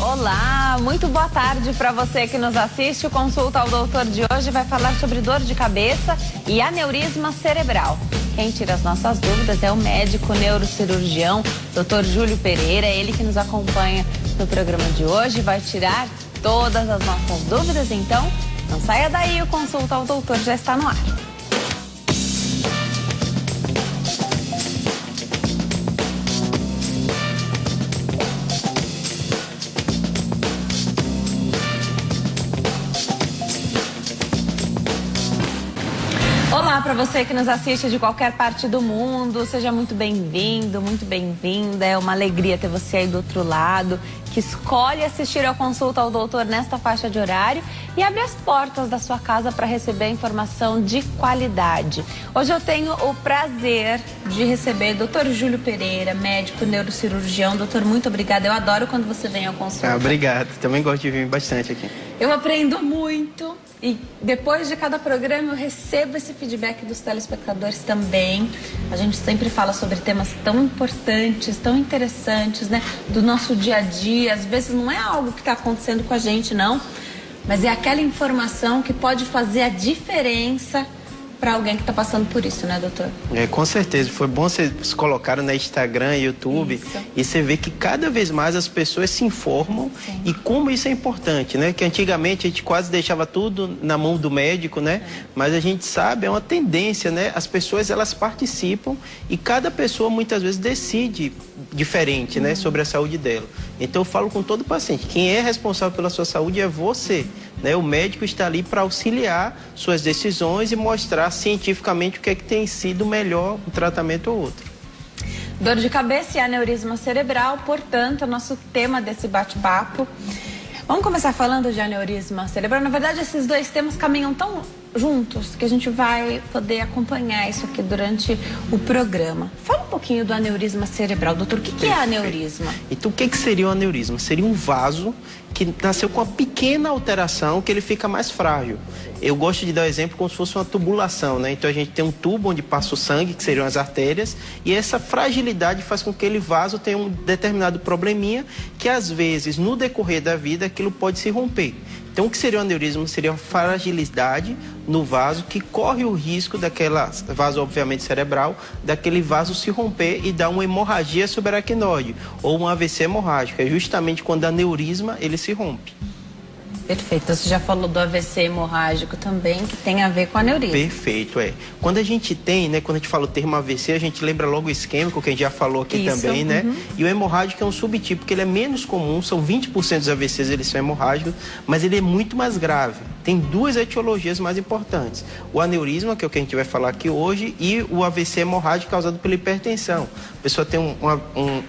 Olá, muito boa tarde para você que nos assiste. O Consulta ao Doutor de hoje vai falar sobre dor de cabeça e aneurisma cerebral. Quem tira as nossas dúvidas é o médico neurocirurgião, Dr. Júlio Pereira, ele que nos acompanha no programa de hoje, vai tirar todas as nossas dúvidas, então não saia daí, o Consulta ao Doutor já está no ar. Olá para você que nos assiste de qualquer parte do mundo, seja muito bem-vindo, muito bem-vinda. É uma alegria ter você aí do outro lado, que escolhe assistir ao Consulta ao Doutor nesta faixa de horário e abre as portas da sua casa para receber informação de qualidade. Hoje eu tenho o prazer de receber o Dr. Júlio Pereira, médico neurocirurgião. Doutor, muito obrigada. Eu adoro quando você vem ao consulta. Obrigado. Também gosto de vir bastante aqui. Eu aprendo muito. E depois de cada programa eu recebo esse feedback dos telespectadores também. A gente sempre fala sobre temas tão importantes, tão interessantes, né? Do nosso dia a dia. Às vezes não é algo que está acontecendo com a gente, não. Mas é aquela informação que pode fazer a diferença para alguém que está passando por isso, né, doutor? Com certeza. Foi bom vocês colocaram no Instagram, YouTube. Isso. E você vê que cada vez mais as pessoas se informam. Sim. E como isso é importante, né? Que antigamente a gente quase deixava tudo na mão do médico, né? É. Mas a gente sabe, é uma tendência, né? As pessoas, elas participam e cada pessoa muitas vezes decide diferente, né? Sobre a saúde dela. Então eu falo com todo paciente, quem é responsável pela sua saúde é você. Né? O médico está ali para auxiliar suas decisões e mostrar cientificamente o que é que tem sido melhor um tratamento ou outro. Dor de cabeça e aneurisma cerebral, portanto, é o nosso tema desse bate-papo. Vamos começar falando de aneurisma cerebral. Na verdade, esses dois temas caminham tão juntos que a gente vai poder acompanhar isso aqui durante o programa. Fala um pouquinho do aneurisma cerebral, doutor. O que é aneurisma? Então, o que seria o aneurisma? Seria um vaso que nasceu com uma pequena alteração que ele fica mais frágil. Eu gosto de dar o exemplo como se fosse uma tubulação, né? Então a gente tem um tubo onde passa o sangue, que seriam as artérias, e essa fragilidade faz com que aquele vaso tenha um determinado probleminha que às vezes, no decorrer da vida, aquilo pode se romper. Então, o que seria o aneurisma? Seria uma fragilidade no vaso que corre o risco daquela vaso, obviamente, cerebral, daquele vaso se romper e dar uma hemorragia subaracnoide ou um AVC hemorrágico. É justamente quando o aneurisma, ele se rompe. Perfeito. Você já falou do AVC hemorrágico também, que tem a ver com aneurisma. Perfeito, é. Quando a gente tem, né, quando a gente fala o termo AVC, a gente lembra logo o isquêmico, que a gente já falou aqui também, né? E o hemorrágico é um subtipo, que ele é menos comum, são 20% dos AVCs, eles são hemorrágicos, mas ele é muito mais grave. Tem duas etiologias mais importantes. O aneurisma, que é o que a gente vai falar aqui hoje, e o AVC hemorrágico causado pela hipertensão. A pessoa tem,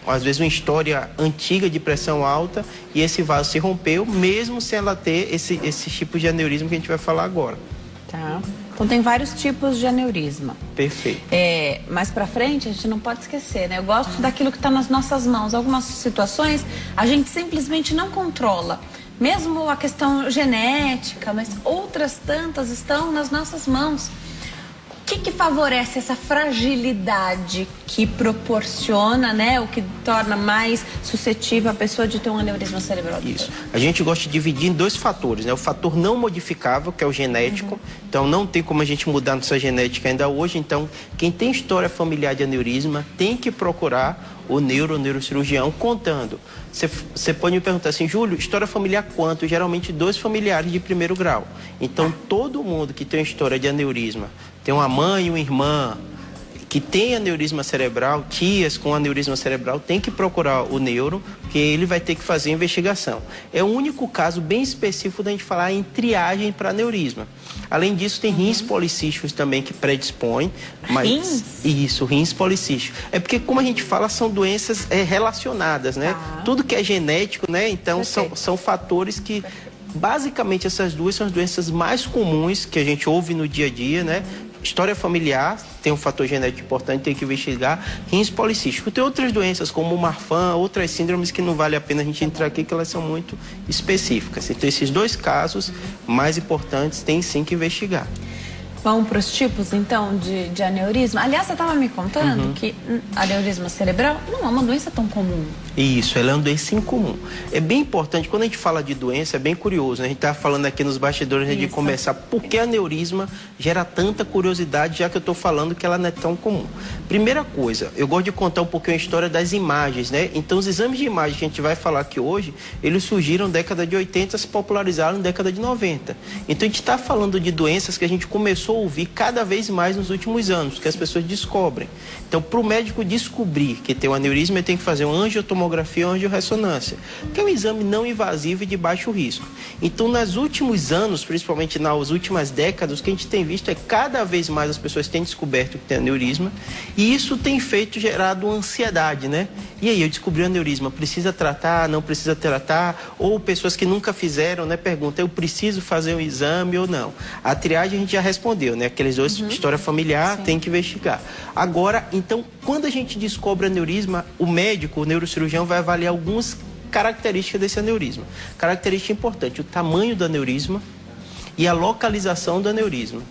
às vezes, uma história antiga de pressão alta e esse vaso se rompeu, mesmo sem ela ter esse tipo de aneurisma que a gente vai falar agora. Tá. Então tem vários tipos de aneurisma. Perfeito. Mais pra frente a gente não pode esquecer, né? Eu gosto daquilo que está nas nossas mãos. Algumas situações a gente simplesmente não controla. Mesmo a questão genética, mas outras tantas estão nas nossas mãos. O que favorece essa fragilidade que proporciona, né, o que torna mais suscetível a pessoa de ter um aneurisma cerebral? Isso. A gente gosta de dividir em dois fatores, né? O fator não modificável, que é o genético. Então, não tem como a gente mudar nossa genética ainda hoje. Então, quem tem história familiar de aneurisma tem que procurar o neurocirurgião contando. Você pode me perguntar assim, Júlio, história familiar quanto? Geralmente 2 familiares de primeiro grau. Então, todo mundo que tem uma história de aneurisma, tem uma mãe e uma irmã que tem aneurisma cerebral, tias com aneurisma cerebral, tem que procurar o neuro, porque ele vai ter que fazer a investigação. É o único caso bem específico da gente falar em triagem para aneurisma. Além disso, tem rins policísticos também que predispõem. Mas rins? Isso, rins policísticos. É porque, como a gente fala, são doenças relacionadas, né? Tudo que é genético, né? Então, são fatores que... Basicamente, essas duas são as doenças mais comuns que a gente ouve no dia a dia, né? História familiar, tem um fator genético importante, tem que investigar. Rins policísticos. Tem outras doenças, como o Marfan, outras síndromes que não vale a pena a gente entrar aqui, que elas são muito específicas. Então, esses dois casos mais importantes tem sim que investigar. Vamos para os tipos, então, de aneurisma? Aliás, você estava me contando que aneurisma cerebral não é uma doença tão comum. Isso, ela é uma doença incomum. É bem importante, quando a gente fala de doença, é bem curioso, né? A gente está falando aqui nos bastidores antes de começar, por que aneurisma gera tanta curiosidade, já que eu estou falando que ela não é tão comum. Primeira coisa, eu gosto de contar um pouquinho a história das imagens, né? Então, os exames de imagem que a gente vai falar aqui hoje, eles surgiram na década de 80, se popularizaram na década de 90. Então, a gente está falando de doenças que a gente começou a ouvir cada vez mais nos últimos anos, que as pessoas descobrem. Então, para o médico descobrir que tem um aneurisma, ele tem que fazer uma angiotomografia ou angiorressonância, que é um exame não invasivo e de baixo risco. Então, nos últimos anos, principalmente nas últimas décadas, o que a gente tem visto é cada vez mais as pessoas têm descoberto que tem aneurisma, e isso tem gerado ansiedade, né? E aí, eu descobri o aneurisma, precisa tratar, não precisa tratar? Ou pessoas que nunca fizeram, né, perguntam, eu preciso fazer um exame ou não? A triagem a gente já respondeu, né? Aqueles dois, história familiar, tem que investigar. Agora, então, quando a gente descobre aneurisma, o médico, o neurocirurgião, vai avaliar algumas características desse aneurisma. Característica importante, o tamanho do aneurisma e a localização do aneurisma.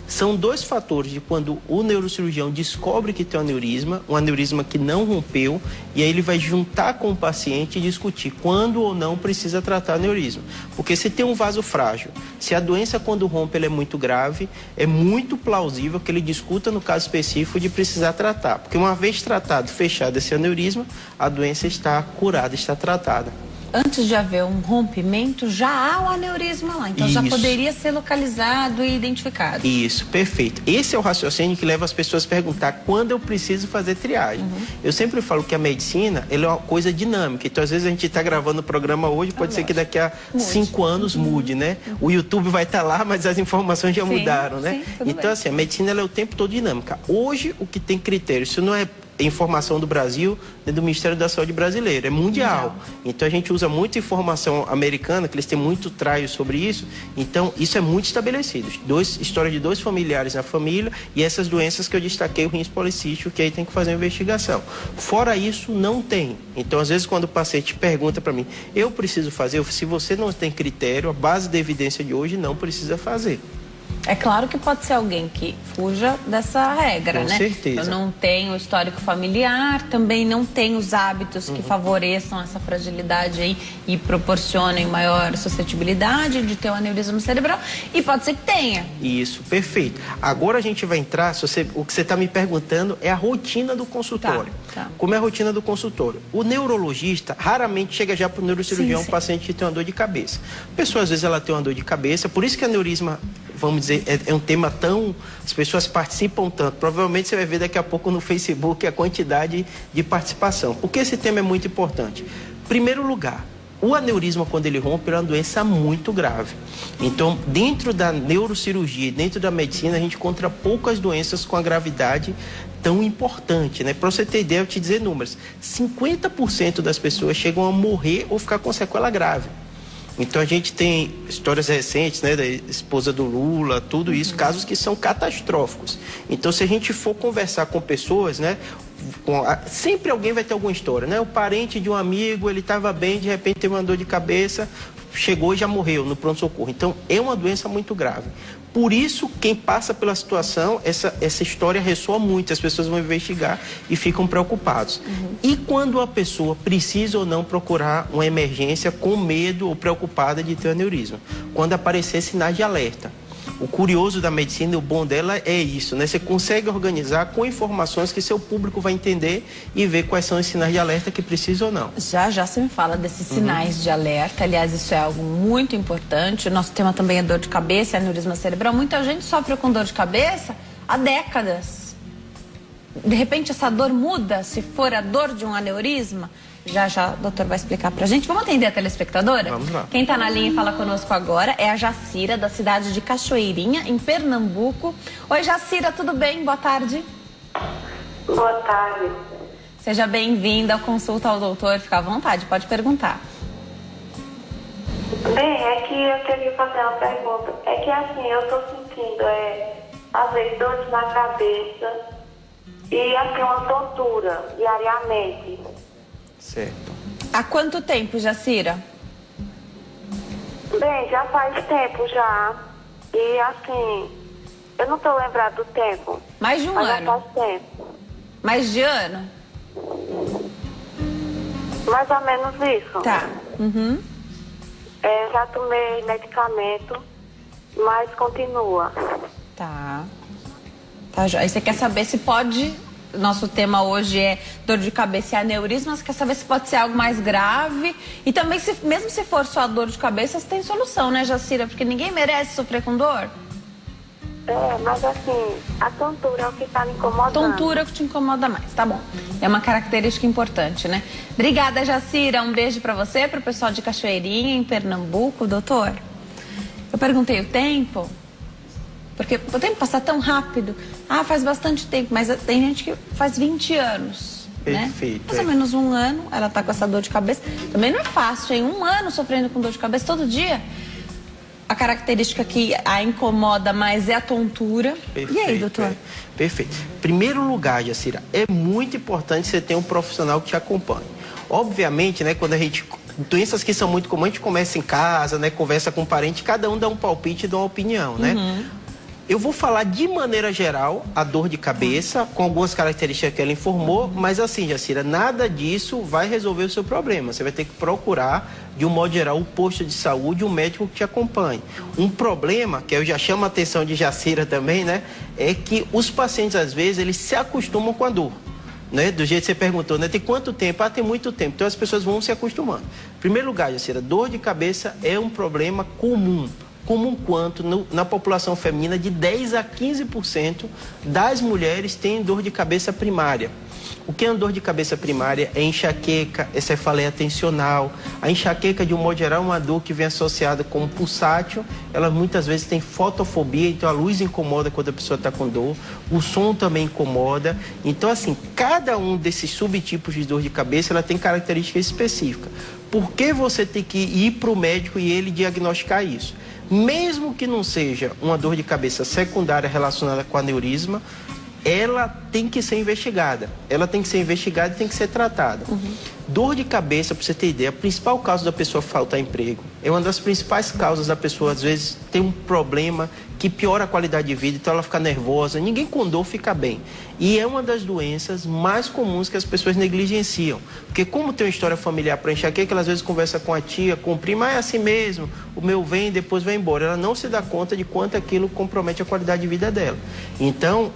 São dois fatores de quando o neurocirurgião descobre que tem um aneurisma que não rompeu, e aí ele vai juntar com o paciente e discutir quando ou não precisa tratar o aneurisma. Porque se tem um vaso frágil, se a doença quando rompe ela é muito grave, é muito plausível que ele discuta no caso específico de precisar tratar. Porque uma vez tratado, fechado esse aneurisma, a doença está curada, está tratada. Antes de haver um rompimento, já há o aneurisma lá. Então, já poderia ser localizado e identificado. Isso, perfeito. Esse é o raciocínio que leva as pessoas a perguntar quando eu preciso fazer triagem. Eu sempre falo que a medicina, ela é uma coisa dinâmica. Então, às vezes, a gente está gravando o programa hoje, pode ser que daqui a 5 anos mude, né? O YouTube vai estar lá, mas as informações já mudaram, né? Então, assim, a medicina, ela é o tempo todo dinâmica. Hoje, o que tem critério, isso não é informação do Brasil, do Ministério da Saúde brasileiro, é mundial. Então a gente usa muita informação americana, que eles têm muito trial sobre isso, então isso é muito estabelecido. História de 2 familiares na família e essas doenças que eu destaquei, o rins policístico, que aí tem que fazer uma investigação. Fora isso, não tem. Então às vezes quando o paciente pergunta para mim, eu preciso fazer? Se você não tem critério, a base da evidência de hoje não precisa fazer. É claro que pode ser alguém que fuja dessa regra, né? Com certeza. Eu não tenho histórico familiar, também não tenho os hábitos que favoreçam essa fragilidade aí e proporcionem maior suscetibilidade de ter um aneurisma cerebral. E pode ser que tenha. Isso, perfeito. Agora a gente vai entrar, o que você está me perguntando é a rotina do consultório. Como é a rotina do consultório? O neurologista raramente chega já para o neurocirurgião um paciente que tem uma dor de cabeça. A pessoa, às vezes, ela tem uma dor de cabeça, por isso que aneurisma, vamos dizer, é um tema tão... As pessoas participam tanto. Provavelmente você vai ver daqui a pouco no Facebook a quantidade de participação. Porque esse tema é muito importante. Primeiro lugar, o aneurisma, quando ele rompe, é uma doença muito grave. Então, dentro da neurocirurgia, dentro da medicina, a gente encontra poucas doenças com a gravidade tão importante, né? Para você ter ideia, eu te dizer números. 50% das pessoas chegam a morrer ou ficar com sequela grave. Então a gente tem histórias recentes, né, da esposa do Lula, tudo isso, casos que são catastróficos. Então se a gente for conversar com pessoas, né, sempre alguém vai ter alguma história, né? O parente de um amigo, ele estava bem, de repente teve uma dor de cabeça, chegou e já morreu no pronto-socorro. Então é uma doença muito grave. Por isso, quem passa pela situação, essa história ressoa muito, as pessoas vão investigar e ficam preocupados. E quando a pessoa precisa ou não procurar uma emergência com medo ou preocupada de ter aneurisma? Quando aparecer sinais de alerta. O curioso da medicina e o bom dela é isso, né? Você consegue organizar com informações que seu público vai entender e ver quais são os sinais de alerta que precisa ou não. Já você me fala desses sinais de alerta. Aliás, isso é algo muito importante. O nosso tema também é dor de cabeça, aneurisma cerebral. Muita gente sofre com dor de cabeça há décadas. De repente essa dor muda, se for a dor de um aneurisma. Já o doutor vai explicar pra gente. Vamos atender a telespectadora? Vamos lá. Quem tá na linha e fala conosco agora é a Jacira, da cidade de Cachoeirinha, em Pernambuco. Oi, Jacira, tudo bem? Boa tarde. Boa tarde. Seja bem-vinda à consulta ao doutor. Fica à vontade, pode perguntar. Bem, é que eu queria fazer uma pergunta. É que assim, eu tô sentindo, às vezes, dores na cabeça e assim, uma tontura diariamente. Certo. Há quanto tempo, Jacira? Bem, já faz tempo já. E assim, Eu não estou lembrado do tempo. Mais de um mas ano? Já faz tempo. Mais de ano? Mais ou menos isso. Tá. Uhum. Já tomei medicamento, mas continua. Tá. Tá, aí você quer saber se pode... Nosso tema hoje é dor de cabeça e aneurisma. Você quer saber se pode ser algo mais grave? E também, mesmo se for só dor de cabeça, você tem solução, né, Jacira? Porque ninguém merece sofrer com dor. Mas assim, a tontura é o que está me incomodando. Tontura é o que te incomoda mais, tá bom. É uma característica importante, né? Obrigada, Jacira. Um beijo pra você, pro pessoal de Cachoeirinha, em Pernambuco. Doutor, eu perguntei o tempo, porque o tempo passa tão rápido. Faz bastante tempo, mas tem gente que faz 20 anos, Perfeito, né? Mais ou menos um ano, ela tá com essa dor de cabeça. Também não é fácil, hein? Um ano sofrendo com dor de cabeça todo dia. A característica que a incomoda mais é a tontura. Perfeito, e aí, doutor? Perfeito. Em primeiro lugar, Jacira, é muito importante você ter um profissional que te acompanhe. Obviamente, né, quando a gente... Doenças que são muito comuns, a gente começa em casa, né, conversa com um parente, cada um dá um palpite e dá uma opinião, né? Eu vou falar de maneira geral a dor de cabeça, com algumas características que ela informou, mas assim, Jacira, nada disso vai resolver o seu problema. Você vai ter que procurar, de um modo geral, um posto de saúde, um médico que te acompanhe. Um problema, que eu já chamo a atenção de Jacira também, né, é que os pacientes, às vezes, eles se acostumam com a dor. Né? Do jeito que você perguntou, né? Tem quanto tempo? Tem muito tempo. Então, as pessoas vão se acostumando. Em primeiro lugar, Jacira, dor de cabeça é um problema comum. Comum quanto na população feminina, de 10 a 15% das mulheres têm dor de cabeça primária. O que é uma dor de cabeça primária? É enxaqueca, é cefaleia tensional. A enxaqueca, de um modo geral, é uma dor que vem associada com o pulsátil. Ela muitas vezes tem fotofobia, então a luz incomoda quando a pessoa está com dor. O som também incomoda. Então, assim, cada um desses subtipos de dor de cabeça, ela tem características específicas. Por que você tem que ir para o médico e ele diagnosticar isso? Mesmo que não seja uma dor de cabeça secundária relacionada com aneurisma, ela tem que ser investigada. Ela tem que ser investigada e tem que ser tratada. Dor de cabeça, para você ter ideia, a principal causa da pessoa faltar emprego. É uma das principais causas da pessoa, às vezes, ter um problema que piora a qualidade de vida, então ela fica nervosa. Ninguém com dor fica bem. E é uma das doenças mais comuns que as pessoas negligenciam. Porque como tem uma história familiar para enxaqueca, ela às vezes conversa com a tia, com o primo, é assim mesmo, o meu vem e depois vai embora. Ela não se dá conta de quanto aquilo compromete a qualidade de vida dela. Então,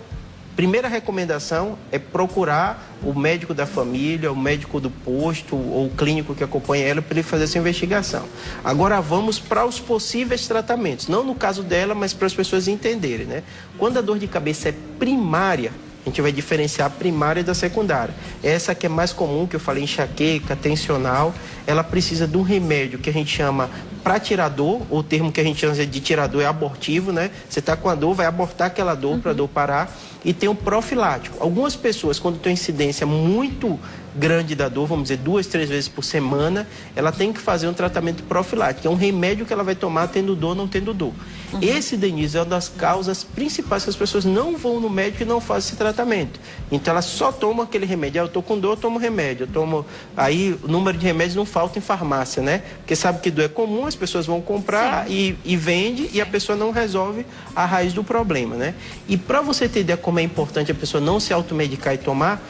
primeira recomendação é procurar o médico da família, o médico do posto ou o clínico que acompanha ela para ele fazer essa investigação. Agora vamos para os possíveis tratamentos, não no caso dela, mas para as pessoas entenderem, né? Quando a dor de cabeça é primária, a gente vai diferenciar a primária da secundária. Essa que é mais comum, que eu falei, enxaqueca, tensional, ela precisa de um remédio que a gente chama para tirar dor, o termo que a gente chama de tirador é abortivo, né? Você está com a dor, vai abortar aquela dor para a dor parar. E tem um profilático. Algumas pessoas, quando tem incidência muito grande da dor, vamos dizer 2, 3 vezes por semana, ela tem que fazer um tratamento profilático. É um remédio que ela vai tomar tendo dor ou não tendo dor. Esse, Denise, é uma das causas principais que as pessoas não vão no médico e não fazem esse tratamento. Então, ela só toma aquele remédio. Eu estou com dor, eu tomo remédio. Eu tomo... Aí, o número de remédios não falta em farmácia, né? Porque sabe que dor é comum, as pessoas vão comprar e vende e a pessoa não resolve a raiz do problema, né? E para você ter ideia como é importante a pessoa não se automedicar e tomar,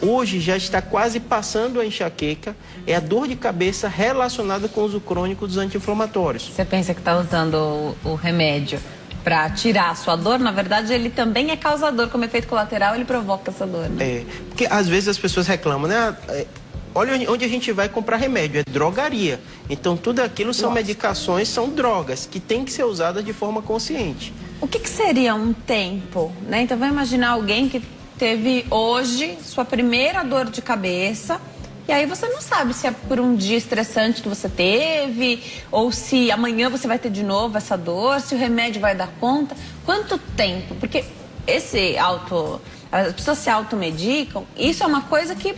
hoje já está quase passando a enxaqueca, é a dor de cabeça relacionada com o uso crônico dos anti-inflamatórios. Você pensa que está usando o remédio para tirar a sua dor, na verdade ele também é causador, como efeito colateral ele provoca essa dor, né? Porque às vezes as pessoas reclamam, né? Olha onde a gente vai comprar remédio, é drogaria. Então tudo aquilo são medicações, são drogas que têm que ser usadas de forma consciente. O que seria um tempo, né? Então vamos imaginar alguém que teve hoje sua primeira dor de cabeça e aí você não sabe se é por um dia estressante que você teve ou se amanhã você vai ter de novo essa dor, se o remédio vai dar conta. Quanto tempo? Porque as pessoas se automedicam, isso é uma coisa que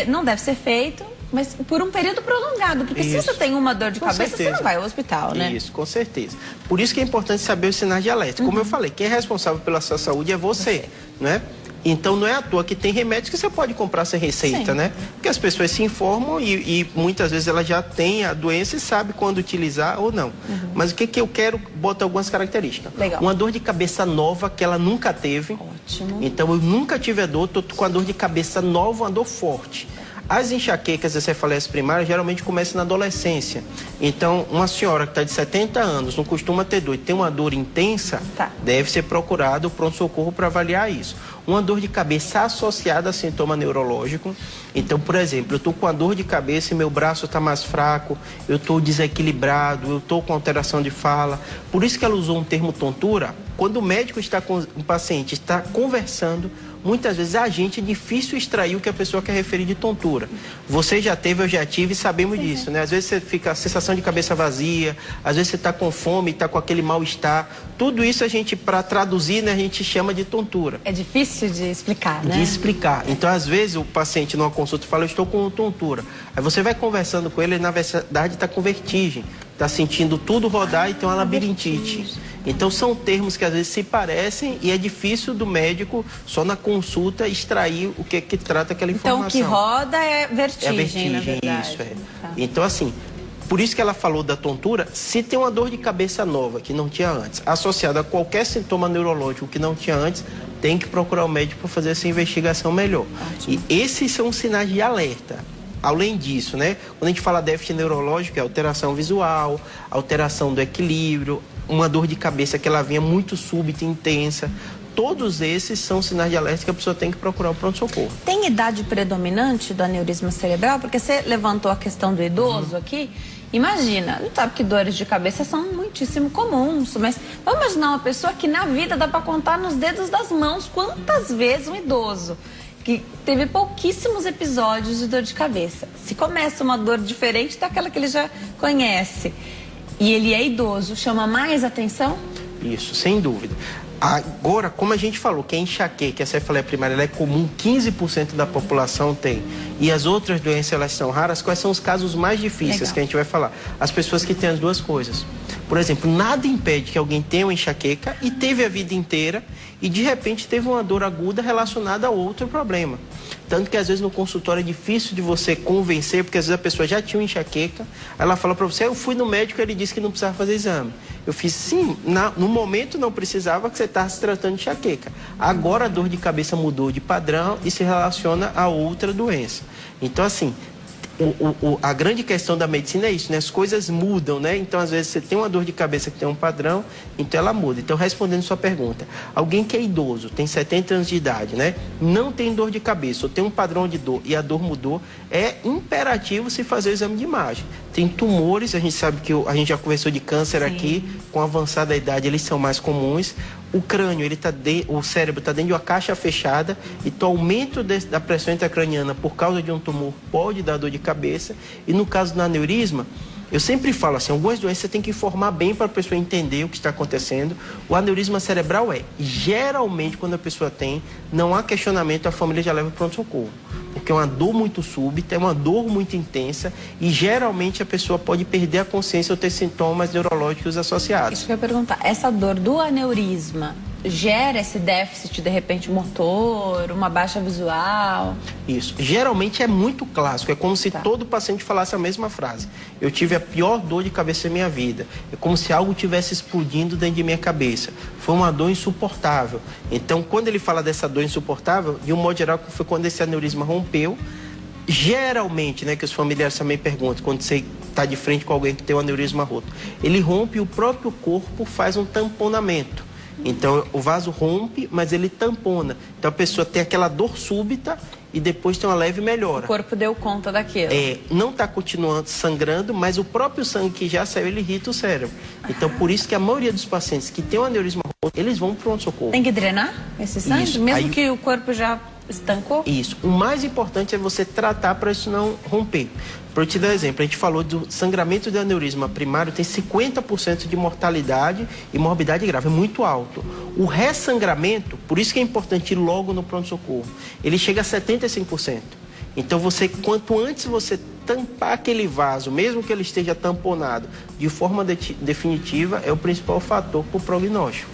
não deve ser feito, mas por um período prolongado. Porque se você tem uma dor de cabeça, você não vai ao hospital, né? Isso, com certeza. Por isso que é importante saber os sinais de alerta. Como eu falei, quem é responsável pela sua saúde é você, né? Então não é à toa que tem remédios que você pode comprar sem receita, Sim. né? Porque as pessoas se informam e muitas vezes ela já tem a doença e sabe quando utilizar ou não. Mas o que eu quero? Botar algumas características. Legal. Uma dor de cabeça nova que ela nunca teve. Ótimo. Então eu nunca tive a dor, tô com a dor de cabeça nova, uma dor forte. As enxaquecas e cefaleas primárias geralmente começam na adolescência. Então, uma senhora que está de 70 anos, não costuma ter dor e tem uma dor intensa, deve ser procurado o pronto-socorro para avaliar isso. Uma dor de cabeça associada a sintoma neurológico. Então, por exemplo, eu estou com a dor de cabeça e meu braço está mais fraco, eu estou desequilibrado, eu estou com alteração de fala. Por isso que ela usou um termo tontura. Quando o médico está com o paciente, está conversando, muitas vezes a gente é difícil extrair o que a pessoa quer referir de tontura. Você já teve, eu já tive e sabemos disso, né? Às vezes você fica a sensação de cabeça vazia, às vezes você está com fome, está com aquele mal-estar. Tudo isso a gente, para traduzir, né, a gente chama de tontura. É difícil de explicar, né? De explicar. Então, às vezes, o paciente numa consulta fala, eu estou com tontura. Aí você vai conversando com ele, ele na verdade está com vertigem. Está sentindo tudo rodar e tem uma labirintite. Então, são termos que às vezes se parecem e é difícil do médico, só na consulta, extrair o que trata aquela informação. Então, o que roda é vertigem, é vertigem, na verdade. isso. Tá. Então, assim, por isso que ela falou da tontura, se tem uma dor de cabeça nova, que não tinha antes, associada a qualquer sintoma neurológico que não tinha antes, tem que procurar o médico para fazer essa investigação melhor. Ótimo. E esses são sinais de alerta. Além disso, né, quando a gente fala déficit neurológico, é alteração visual, alteração do equilíbrio, uma dor de cabeça que ela vinha muito súbita e intensa. Todos esses são sinais de alerta que a pessoa tem que procurar o pronto-socorro. Tem idade predominante do aneurisma cerebral? Porque você levantou a questão do idoso aqui. Imagina, não sabe que dores de cabeça são muitíssimo comuns, mas vamos imaginar uma pessoa que na vida dá para contar nos dedos das mãos quantas vezes um idoso que teve pouquíssimos episódios de dor de cabeça. Se começa uma dor diferente daquela que ele já conhece e ele é idoso, chama mais atenção? Isso, sem dúvida. Agora, como a gente falou, que a enxaqueca, que a cefaleia primária ela é comum, 15% da população tem, e as outras doenças elas são raras, quais são os casos mais difíceis? Legal. Que a gente vai falar? As pessoas que têm as duas coisas. Por exemplo, nada impede que alguém tenha uma enxaqueca e teve a vida inteira e de repente teve uma dor aguda relacionada a outro problema. Tanto que às vezes no consultório é difícil de você convencer, porque às vezes a pessoa já tinha uma enxaqueca, ela fala para você, eu fui no médico e ele disse que não precisava fazer exame. Eu fiz, sim, no momento não precisava, que você estava se tratando de enxaqueca. Agora a dor de cabeça mudou de padrão e se relaciona a outra doença. Então, assim, a grande questão da medicina é isso, né? As coisas mudam, né? Então, às vezes, você tem uma dor de cabeça que tem um padrão, então ela muda. Então, respondendo sua pergunta, alguém que é idoso, tem 70 anos de idade, né? Não tem dor de cabeça, ou tem um padrão de dor e a dor mudou, é imperativo se fazer o exame de imagem. Tem tumores, a gente sabe que a gente já conversou de câncer. Sim. Aqui, com avançada idade, eles são mais comuns. O crânio, o cérebro está dentro de uma caixa fechada, então o aumento da pressão intracraniana por causa de um tumor pode dar dor de cabeça. E no caso do aneurisma, eu sempre falo assim, algumas doenças você tem que informar bem para a pessoa entender o que está acontecendo. O aneurisma cerebral geralmente quando a pessoa tem, não há questionamento, a família já leva para o pronto-socorro. Porque é uma dor muito súbita, é uma dor muito intensa e geralmente a pessoa pode perder a consciência ou ter sintomas neurológicos associados. Isso que eu ia perguntar, essa dor do aneurisma gera esse déficit, de repente, motor, uma baixa visual? Isso. Geralmente é muito clássico. É como se todo paciente falasse a mesma frase. Eu tive a pior dor de cabeça da minha vida. É como se algo estivesse explodindo dentro de minha cabeça. Foi uma dor insuportável. Então, quando ele fala dessa dor insuportável, de um modo geral, foi quando esse aneurisma rompeu. Geralmente, né, que os familiares também perguntam, quando você está de frente com alguém que tem um aneurisma roto, ele rompe e o próprio corpo faz um tamponamento. Então, o vaso rompe, mas ele tampona. Então, a pessoa tem aquela dor súbita e depois tem uma leve melhora. O corpo deu conta daquilo. Não está continuando sangrando, mas o próprio sangue que já saiu, ele irrita o cérebro. Então, por isso que a maioria dos pacientes que tem um aneurisma roto, eles vão para o pronto-socorro. Tem que drenar esse sangue? Isso. Mesmo que o corpo já estancou? Isso. O mais importante é você tratar para isso não romper. Para eu te dar um exemplo, a gente falou do sangramento de aneurisma primário, tem 50% de mortalidade e morbidade grave, é muito alto. O ressangramento, por isso que é importante ir logo no pronto-socorro, ele chega a 75%. Então, quanto antes você tampar aquele vaso, mesmo que ele esteja tamponado, de forma definitiva, é o principal fator para o prognóstico.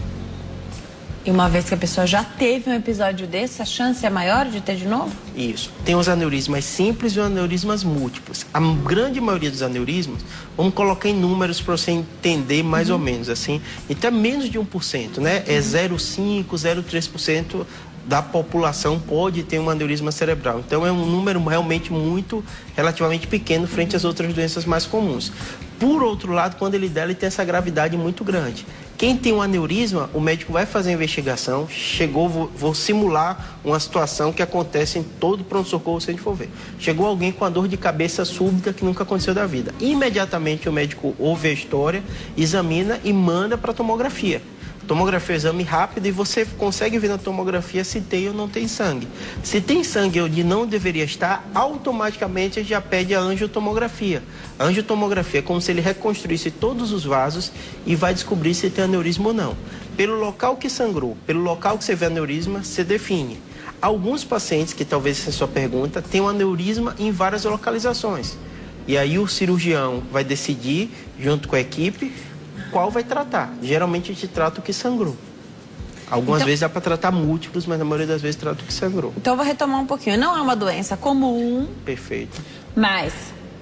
E uma vez que a pessoa já teve um episódio desse, a chance é maior de ter de novo? Isso. Tem os aneurismas simples e os aneurismas múltiplos. A grande maioria dos aneurismas, vamos colocar em números para você entender mais ou menos assim, então é menos de 1%, né? É 0,5%, 0,3% da população pode ter um aneurisma cerebral. Então é um número realmente relativamente pequeno frente às outras doenças mais comuns. Por outro lado, quando ele der, ele tem essa gravidade muito grande. Quem tem um aneurisma, o médico vai fazer a investigação, vou simular uma situação que acontece em todo pronto-socorro, se a gente for ver. Chegou alguém com a dor de cabeça súbita que nunca aconteceu da vida. Imediatamente o médico ouve a história, examina e manda para a tomografia. Tomografia é um exame rápido e você consegue ver na tomografia se tem ou não tem sangue. Se tem sangue onde não deveria estar, automaticamente já pede a angiotomografia. A angiotomografia é como se ele reconstruísse todos os vasos e vai descobrir se tem aneurisma ou não. Pelo local que sangrou, pelo local que você vê aneurisma, você define. Alguns pacientes, que talvez essa é a sua pergunta, têm um aneurisma em várias localizações. E aí o cirurgião vai decidir, junto com a equipe, qual vai tratar. Geralmente a gente trata o que sangrou. Algumas vezes dá para tratar múltiplos, mas na maioria das vezes trata o que sangrou. Então eu vou retomar um pouquinho. Não é uma doença comum. Perfeito. Mas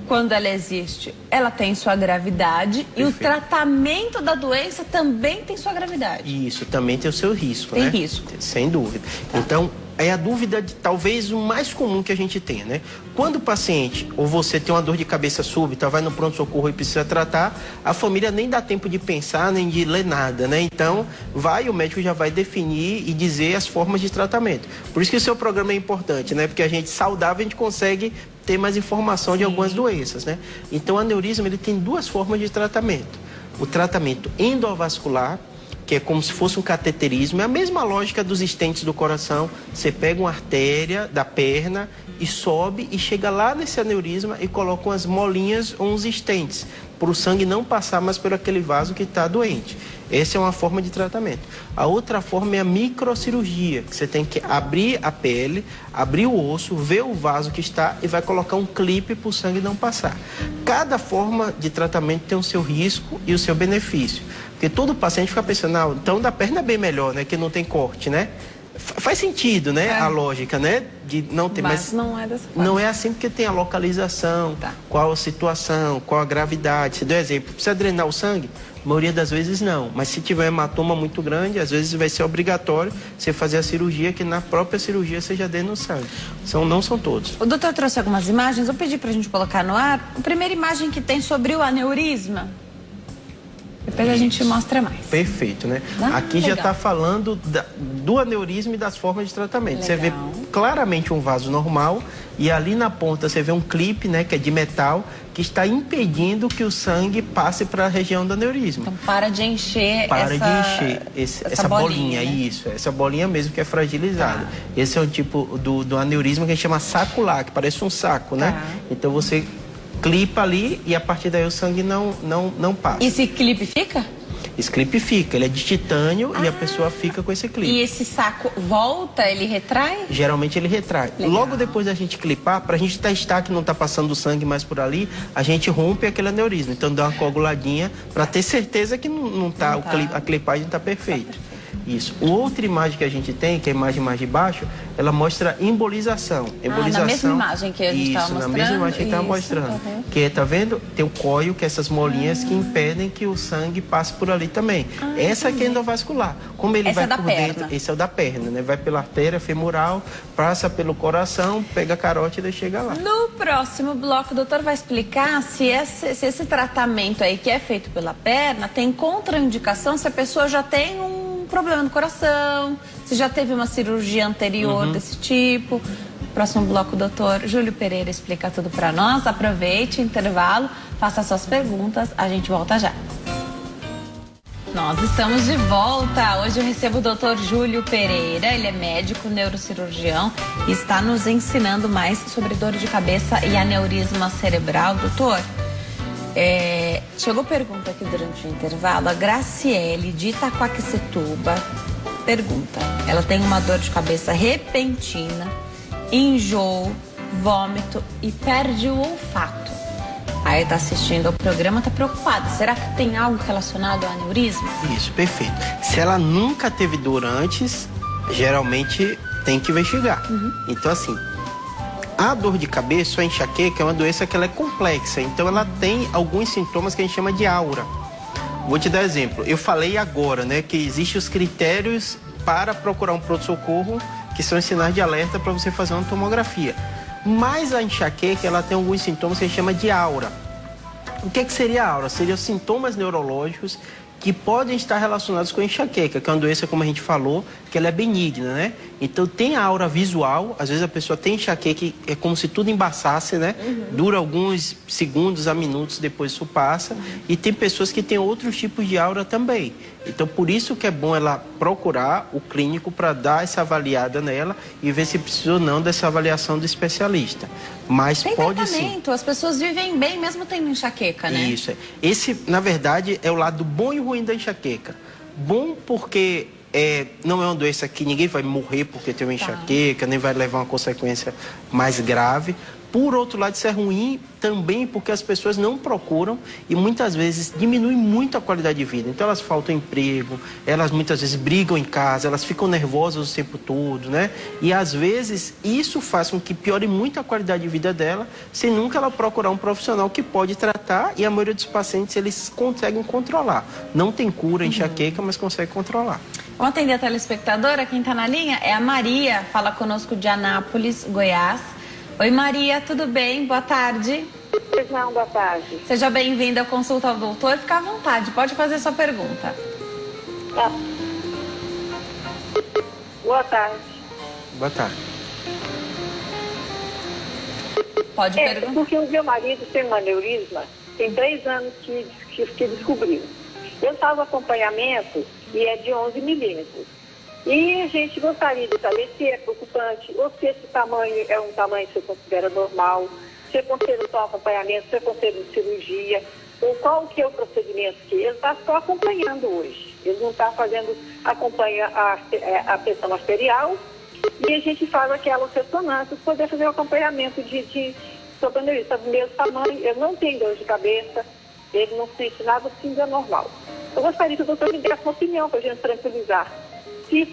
quando ela existe, ela tem sua gravidade. Perfeito. E o tratamento da doença também tem sua gravidade. Isso, também tem o seu risco, tem né? Tem risco. Sem dúvida. Tá. Então, é a dúvida talvez o mais comum que a gente tenha, né? Quando o paciente ou você tem uma dor de cabeça súbita, vai no pronto-socorro e precisa tratar, a família nem dá tempo de pensar, nem de ler nada, né? Então, o médico já vai definir e dizer as formas de tratamento. Por isso que o seu programa é importante, né? Porque a gente saudável, a gente consegue ter mais informação de algumas doenças, né? Então, o aneurisma, ele tem duas formas de tratamento. O tratamento endovascular, que é como se fosse um cateterismo, é a mesma lógica dos stents do coração. Você pega uma artéria da perna e sobe e chega lá nesse aneurisma e coloca umas molinhas ou uns stents, para o sangue não passar mais por aquele vaso que está doente. Essa é uma forma de tratamento. A outra forma é a microcirurgia, que você tem que abrir a pele, abrir o osso, ver o vaso que está e vai colocar um clipe para o sangue não passar. Cada forma de tratamento tem o seu risco e o seu benefício. Porque todo paciente fica pensando, então da perna é bem melhor, né? Que não tem corte, né? Faz sentido, né? A lógica, né? De não ter, mas não é dessa forma. Não é assim, porque tem a localização, qual a situação, qual a gravidade. Você deu exemplo, precisa drenar o sangue? A maioria das vezes não, mas se tiver um hematoma muito grande, às vezes vai ser obrigatório você fazer a cirurgia, que na própria cirurgia você já drena o sangue. Não são todos. O doutor trouxe algumas imagens, eu pedi pra gente colocar no ar. A primeira imagem que tem sobre o aneurisma, depois a gente mostra mais. Perfeito, né? Aqui já está falando do aneurisma e das formas de tratamento. Legal. Você vê claramente um vaso normal e ali na ponta você vê um clipe, né, que é de metal, que está impedindo que o sangue passe para a região do aneurisma. Então para de encher essa bolinha, né? Isso, essa bolinha mesmo que é fragilizada. Esse é um tipo do aneurisma que a gente chama sacular, que parece um saco, né? Então você clipa ali e a partir daí o sangue não passa. E esse clipe fica? Esse clipe fica, ele é de titânio e a pessoa fica com esse clipe. E esse saco volta, ele retrai? Geralmente ele retrai. Legal. Logo depois da gente clipar, pra gente testar que não tá passando sangue mais por ali, a gente rompe aquele aneurisma. Então dá uma coaguladinha pra ter certeza que a clipagem tá perfeita. Isso. Outra imagem que a gente tem, que é a imagem mais de baixo, ela mostra embolização. Na mesma imagem que a gente estava mostrando? Isso, na mesma imagem que a gente estava mostrando. Que tá vendo? Tem o cóio, que é essas molinhas que impedem que o sangue passe por ali também. Essa aqui é endovascular. Como ele vai por dentro, esse é o da perna, né? Vai pela artéria femoral, passa pelo coração, pega a carótida e chega lá. No próximo bloco, o doutor vai explicar se esse tratamento aí que é feito pela perna tem contraindicação se a pessoa já tem um problema no coração, se já teve uma cirurgia anterior desse tipo. Próximo bloco, o doutor Júlio Pereira explica tudo para nós. Aproveite o intervalo, faça suas perguntas, a gente volta já. Nós estamos de volta. Hoje eu recebo o doutor Júlio Pereira, ele é médico neurocirurgião e está nos ensinando mais sobre dor de cabeça e aneurisma cerebral. Doutor, chegou pergunta aqui durante o intervalo. A Graciele, de Itaquaquecetuba, pergunta. Ela tem uma dor de cabeça repentina, enjoo, vômito e perde o olfato. Aí tá assistindo ao programa, tá preocupada. Será que tem algo relacionado ao aneurisma? Isso, perfeito. Se ela nunca teve dor antes, geralmente tem que investigar. Então, assim, a dor de cabeça, a enxaqueca, é uma doença que ela é complexa. Então, ela tem alguns sintomas que a gente chama de aura. Vou te dar exemplo. Eu falei agora, né, que existem os critérios para procurar um pronto-socorro, que são os sinais de alerta para você fazer uma tomografia. Mas a enxaqueca, ela tem alguns sintomas que a gente chama de aura. O que seria a aura? Seriam sintomas neurológicos que podem estar relacionados com a enxaqueca, que é uma doença, como a gente falou, que ela é benigna, né? Então, tem a aura visual, às vezes a pessoa tem enxaqueca, é como se tudo embaçasse, né? Dura alguns segundos a minutos, depois isso passa. E tem pessoas que têm outros tipos de aura também. Então, por isso que é bom ela procurar o clínico para dar essa avaliada nela e ver se precisa ou não dessa avaliação do especialista. Mas tem pode tratamento, sim. as pessoas vivem bem mesmo tendo enxaqueca, né? Isso. Esse, na verdade, é o lado bom e ruim da enxaqueca. Bom porque não é uma doença que ninguém vai morrer porque tem uma enxaqueca, nem vai levar uma consequência mais grave. Por outro lado, isso é ruim também porque as pessoas não procuram e muitas vezes diminui muito a qualidade de vida. Então, elas faltam emprego, elas muitas vezes brigam em casa, elas ficam nervosas o tempo todo, né? E às vezes isso faz com que piore muito a qualidade de vida dela, sem nunca ela procurar um profissional que pode tratar, e a maioria dos pacientes eles conseguem controlar. Não tem cura enxaqueca, mas consegue controlar. Vamos atender a telespectadora. Quem está na linha é a Maria, fala conosco de Anápolis, Goiás. Oi, Maria, tudo bem? Boa tarde. Não, boa tarde. Seja bem-vinda ao Consulta ao Doutor. Fica à vontade, pode fazer sua pergunta. Boa tarde. Boa tarde. Pode perguntar. Porque o meu marido tem um aneurisma, tem 3 anos que descobriu. Eu faço acompanhamento e é de 11 milímetros. E a gente gostaria de saber se é preocupante ou se esse tamanho é um tamanho que você considera normal, se é conselho só acompanhamento, se é conselho de cirurgia, ou qual que é o procedimento que ele está só acompanhando hoje. Ele não está fazendo, acompanha a pressão arterial e a gente faz aquelas ressonâncias para poder fazer o acompanhamento sobre aneurisma do mesmo tamanho. Ele não tem dor de cabeça, ele não sente nada assim de anormal. Eu gostaria que o doutor me desse uma opinião para a gente tranquilizar. Se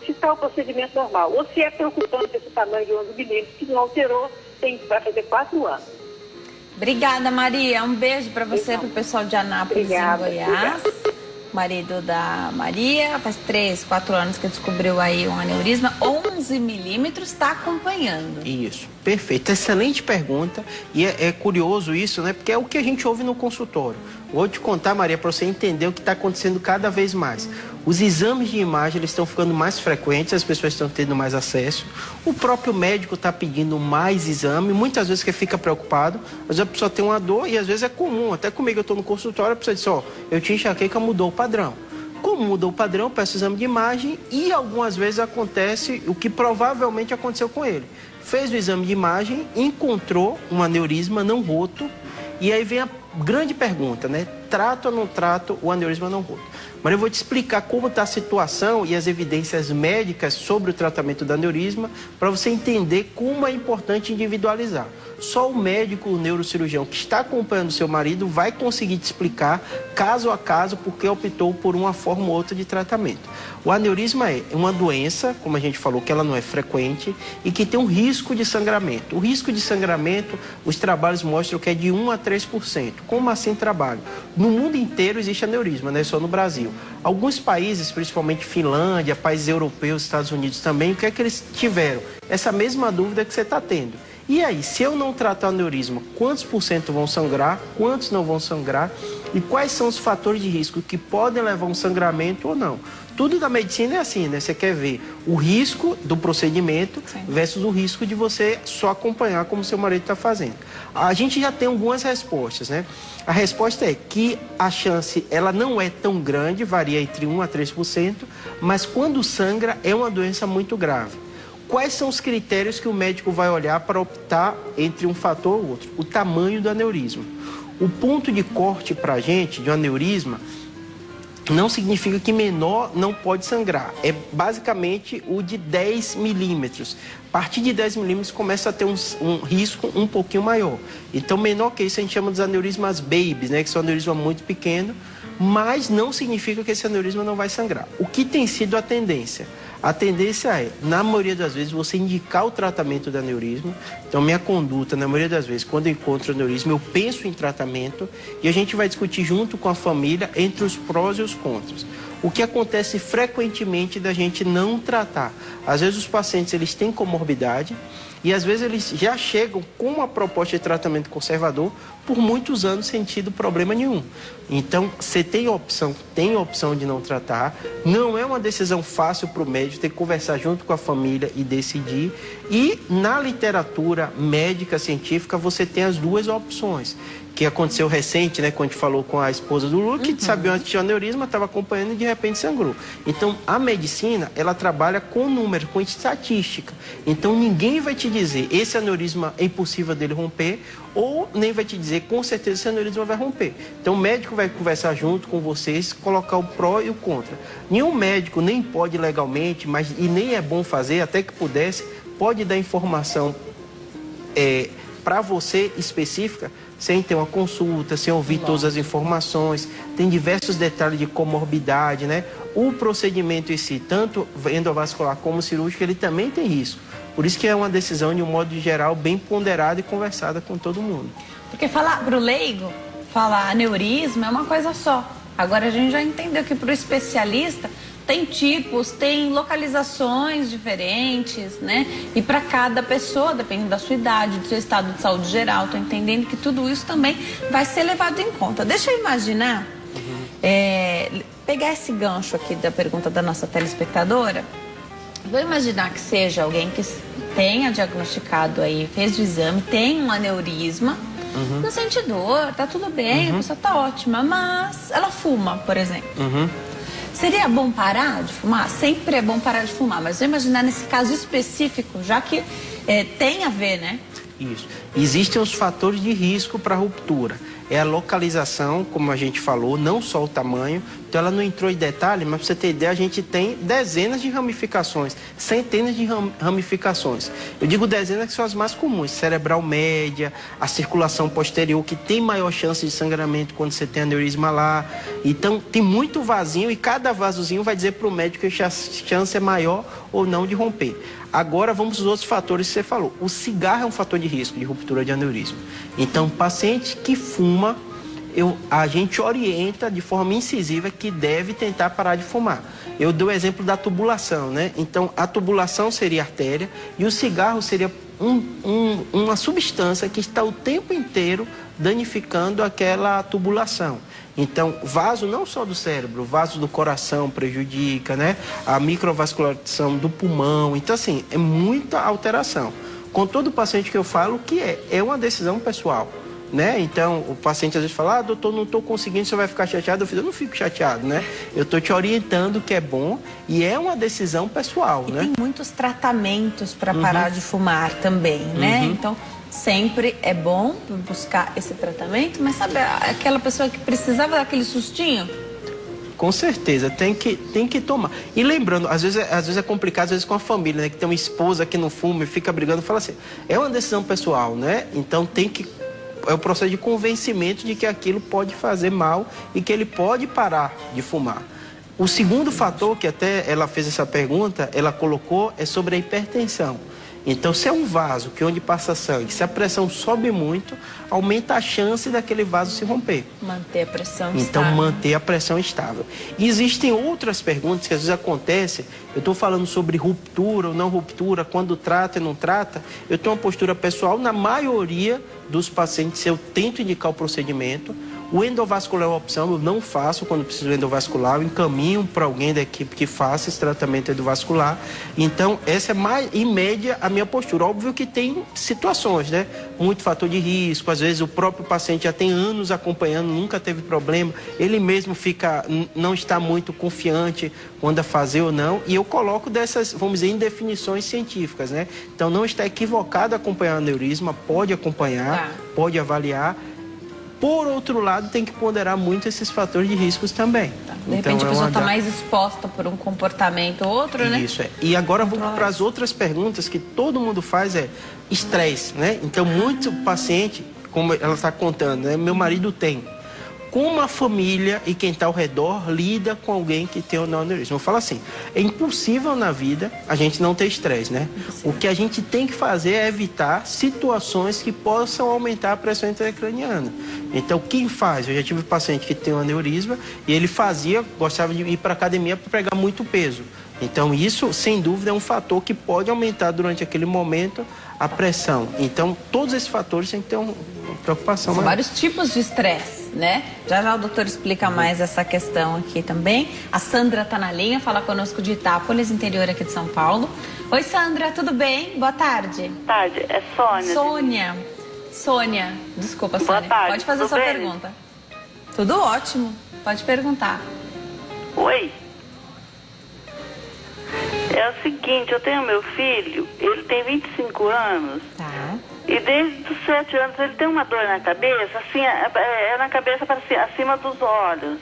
está o procedimento normal, ou se é preocupante esse tamanho de 11 milímetros, que não alterou, vai fazer 4 anos. Obrigada, Maria. Um beijo para você e para o pessoal de Anápolis, em Goiás. Marido da Maria, faz 3, 4 anos que descobriu aí um aneurisma, 11 milímetros, está acompanhando. Isso, perfeito. Excelente pergunta. E é curioso isso, né? Porque é o que a gente ouve no consultório. Vou te contar, Maria, para você entender o que está acontecendo cada vez mais. Os exames de imagem eles estão ficando mais frequentes, as pessoas estão tendo mais acesso. O próprio médico está pedindo mais exame, muitas vezes que fica preocupado. Às vezes a pessoa tem uma dor e às vezes é comum. Até comigo eu estou no consultório, a pessoa diz, eu tinha enxaqueca, mudou o padrão. Como mudou o padrão, eu peço exame de imagem e algumas vezes acontece o que provavelmente aconteceu com ele. Fez o exame de imagem, encontrou um aneurisma não roto e aí vem a grande pergunta, né? Trato ou não trato o aneurisma não roto? Mas eu vou te explicar como está a situação e as evidências médicas sobre o tratamento do aneurisma para você entender como é importante individualizar. Só o médico, o neurocirurgião que está acompanhando o seu marido vai conseguir te explicar caso a caso porque optou por uma forma ou outra de tratamento. O aneurisma é uma doença, como a gente falou, que ela não é frequente e que tem um risco de sangramento. O risco de sangramento, os trabalhos mostram que é de 1 a 3%. Como assim trabalho? No mundo inteiro existe aneurisma, não é só no Brasil. Alguns países, principalmente Finlândia, países europeus, Estados Unidos também, o que é que eles tiveram? Essa mesma dúvida que você está tendo. E aí, se eu não tratar o aneurisma, quantos por cento vão sangrar, quantos não vão sangrar e quais são os fatores de risco que podem levar a um sangramento ou não? Tudo da medicina é assim, né? Você quer ver o risco do procedimento versus o risco de você só acompanhar como seu marido está fazendo. A gente já tem algumas respostas, né? A resposta é que a chance, ela não é tão grande, varia entre 1 a 3%, mas quando sangra é uma doença muito grave. Quais são os critérios que o médico vai olhar para optar entre um fator ou outro? O tamanho do aneurisma. O ponto de corte para a gente, de um aneurisma, não significa que menor não pode sangrar. É basicamente o de 10 milímetros. A partir de 10 milímetros começa a ter um risco um pouquinho maior. Então, menor que isso a gente chama dos aneurismas babies, né? Que são aneurismas muito pequenos, mas não significa que esse aneurisma não vai sangrar. O que tem sido a tendência? A tendência é, na maioria das vezes, você indicar o tratamento do aneurisma. Então, minha conduta, na maioria das vezes, quando eu encontro aneurisma, eu penso em tratamento e a gente vai discutir junto com a família entre os prós e os contras. O que acontece frequentemente da gente não tratar. Às vezes os pacientes eles têm comorbidade e às vezes eles já chegam com uma proposta de tratamento conservador por muitos anos sem tido problema nenhum. Então, você tem opção de não tratar. Não é uma decisão fácil para o médico, tem que conversar junto com a família e decidir. E na literatura médica científica você tem as duas opções. Que aconteceu recente, né, quando a gente falou com a esposa do Lula, que sabia antes de aneurisma, estava acompanhando e de repente sangrou. Então, a medicina, ela trabalha com números, com estatística. Então, ninguém vai te dizer, esse aneurisma é impossível dele romper, ou nem vai te dizer, com certeza, esse aneurisma vai romper. Então, o médico vai conversar junto com vocês, colocar o pró e o contra. Nenhum médico nem pode legalmente, e nem é bom fazer, até que pudesse, pode dar informação para você específica, sem ter uma consulta, sem ouvir todas as informações. Tem diversos detalhes de comorbidade, né? O procedimento em si, tanto endovascular como cirúrgico, ele também tem risco. Por isso que é uma decisão, de um modo geral, bem ponderada e conversada com todo mundo. Porque para o leigo, falar aneurisma é uma coisa só. Agora a gente já entendeu que para o especialista tem tipos, tem localizações diferentes, né? E para cada pessoa, dependendo da sua idade, do seu estado de saúde geral, estou entendendo que tudo isso também vai ser levado em conta. Deixa eu imaginar, pegar esse gancho aqui da pergunta da nossa telespectadora. Vou imaginar que seja alguém que tenha diagnosticado aí, fez o exame, tem um aneurisma, não sente dor, tá tudo bem, a pessoa tá ótima, mas ela fuma, por exemplo. Seria bom parar de fumar? Sempre é bom parar de fumar, mas vou imaginar nesse caso específico, já que tem a ver, né? Isso. Existem os fatores de risco para ruptura. É a localização, como a gente falou, não só o tamanho. Então, ela não entrou em detalhe, mas para você ter ideia, a gente tem dezenas de ramificações, centenas de ramificações. Eu digo dezenas que são as mais comuns. Cerebral média, a circulação posterior, que tem maior chance de sangramento quando você tem aneurisma lá. Então, tem muito vasinho e cada vasozinho vai dizer para o médico que a chance é maior ou não de romper. Agora vamos aos outros fatores que você falou. O cigarro é um fator de risco de ruptura de aneurisma. Então, paciente que fuma, a gente orienta de forma incisiva que deve tentar parar de fumar. Eu dou o exemplo da tubulação, né? Então, a tubulação seria artéria e o cigarro seria uma substância que está o tempo inteiro danificando aquela tubulação. Então, vaso não só do cérebro, vaso do coração prejudica, né? A microvascularização do pulmão. Então, assim, é muita alteração. Com todo paciente que eu falo que é uma decisão pessoal, né? Então, o paciente às vezes fala, doutor, não estou conseguindo, você vai ficar chateado? Eu não fico chateado, né? Eu estou te orientando que é bom e é uma decisão pessoal, né? Tem muitos tratamentos para parar de fumar também, né? Então, sempre é bom buscar esse tratamento, mas sabe aquela pessoa que precisava daquele sustinho? Com certeza, tem que tomar. E lembrando, às vezes é complicado, às vezes com a família, né? Que tem uma esposa que não fuma e fica brigando, fala assim, é uma decisão pessoal, né? Então é o processo de convencimento de que aquilo pode fazer mal e que ele pode parar de fumar. O segundo fator, que até ela fez essa pergunta, ela colocou, é sobre a hipertensão. Então, se é um vaso que onde passa sangue, se a pressão sobe muito, aumenta a chance daquele vaso se romper. Manter a pressão estável. Então, manter a pressão estável. E existem outras perguntas que às vezes acontecem. Eu estou falando sobre ruptura ou não ruptura, quando trata e não trata. Eu tenho uma postura pessoal, na maioria dos pacientes, eu tento indicar o procedimento. O endovascular é uma opção, eu não faço quando preciso endovascular, eu encaminho para alguém da equipe que faça esse tratamento endovascular. Então, essa é mais, em média, a minha postura. Óbvio que tem situações, né? Muito fator de risco, às vezes o próprio paciente já tem anos acompanhando, nunca teve problema, ele mesmo não está muito confiante quando a fazer ou não, e eu coloco dessas, vamos dizer, indefinições científicas, né? Então, não está equivocado acompanhar o aneurisma, pode acompanhar, pode avaliar. Por outro lado, tem que ponderar muito esses fatores de riscos também. De repente a pessoa está mais exposta por um comportamento ou outro, né? Isso, é. E agora vamos para as outras perguntas que todo mundo faz, estresse, né? Então, muito paciente, como ela está contando, né? Meu marido tem. Como a família e quem está ao redor lida com alguém que tem o neoaneurisma? Eu falo assim, é impossível na vida a gente não ter estresse, né? O que a gente tem que fazer é evitar situações que possam aumentar a pressão intracraniana. Então, quem faz? Eu já tive um paciente que tem um aneurisma e ele gostava de ir para a academia para pegar muito peso. Então, isso, sem dúvida, é um fator que pode aumentar durante aquele momento a pressão. Então, todos esses fatores têm que ter uma preocupação. São vários tipos de estresse, né? Já o doutor explica mais essa questão aqui também. A Sandra está na linha, fala conosco de Itápolis, interior aqui de São Paulo. Oi, Sandra, tudo bem? Boa tarde. Boa tarde, é Sônia. Sônia, desculpa, Sônia. Boa tarde, pode fazer a sua pergunta. Tudo ótimo, pode perguntar. Oi. É o seguinte, eu tenho meu filho, ele tem 25 anos. Tá. E desde os 7 anos ele tem uma dor na cabeça, assim, é na cabeça para acima dos olhos.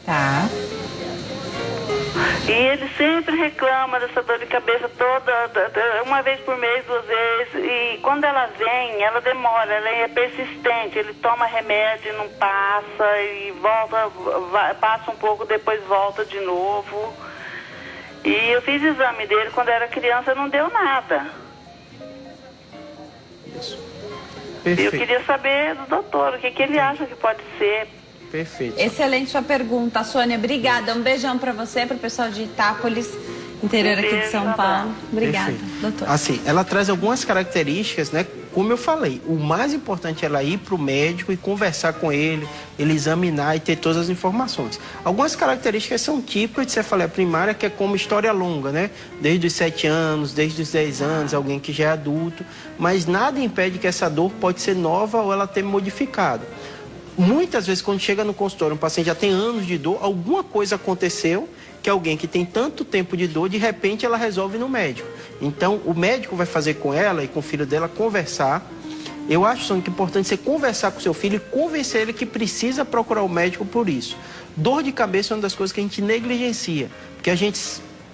Tá. E ele sempre reclama dessa dor de cabeça toda, uma vez por mês, 2 vezes. E quando ela vem, ela demora, ela é persistente. Ele toma remédio e não passa, e volta, passa um pouco, depois volta de novo. E eu fiz exame dele quando era criança, não deu nada. Isso. Eu queria saber do doutor, o que ele acha que pode ser. Perfeito. Excelente sua pergunta, Sônia. Obrigada. Um beijão para você, para o pessoal de Itápolis, interior aqui de São Paulo. Obrigada, doutor. Assim, ela traz algumas características, né? Como eu falei, o mais importante é ela ir para o médico e conversar com ele examinar e ter todas as informações. Algumas características são típicas de cefaleia primária, que é como história longa, né? Desde os 7 anos, desde os 10 anos, alguém que já é adulto, mas nada impede que essa dor pode ser nova ou ela ter modificado. Muitas vezes, quando chega no consultório, um paciente já tem anos de dor, alguma coisa aconteceu, que alguém que tem tanto tempo de dor, de repente ela resolve no médico. Então, o médico vai fazer com ela e com o filho dela conversar. Eu acho, Sônia, que é importante você conversar com o seu filho e convencer ele que precisa procurar o médico por isso. Dor de cabeça é uma das coisas que a gente negligencia, porque a gente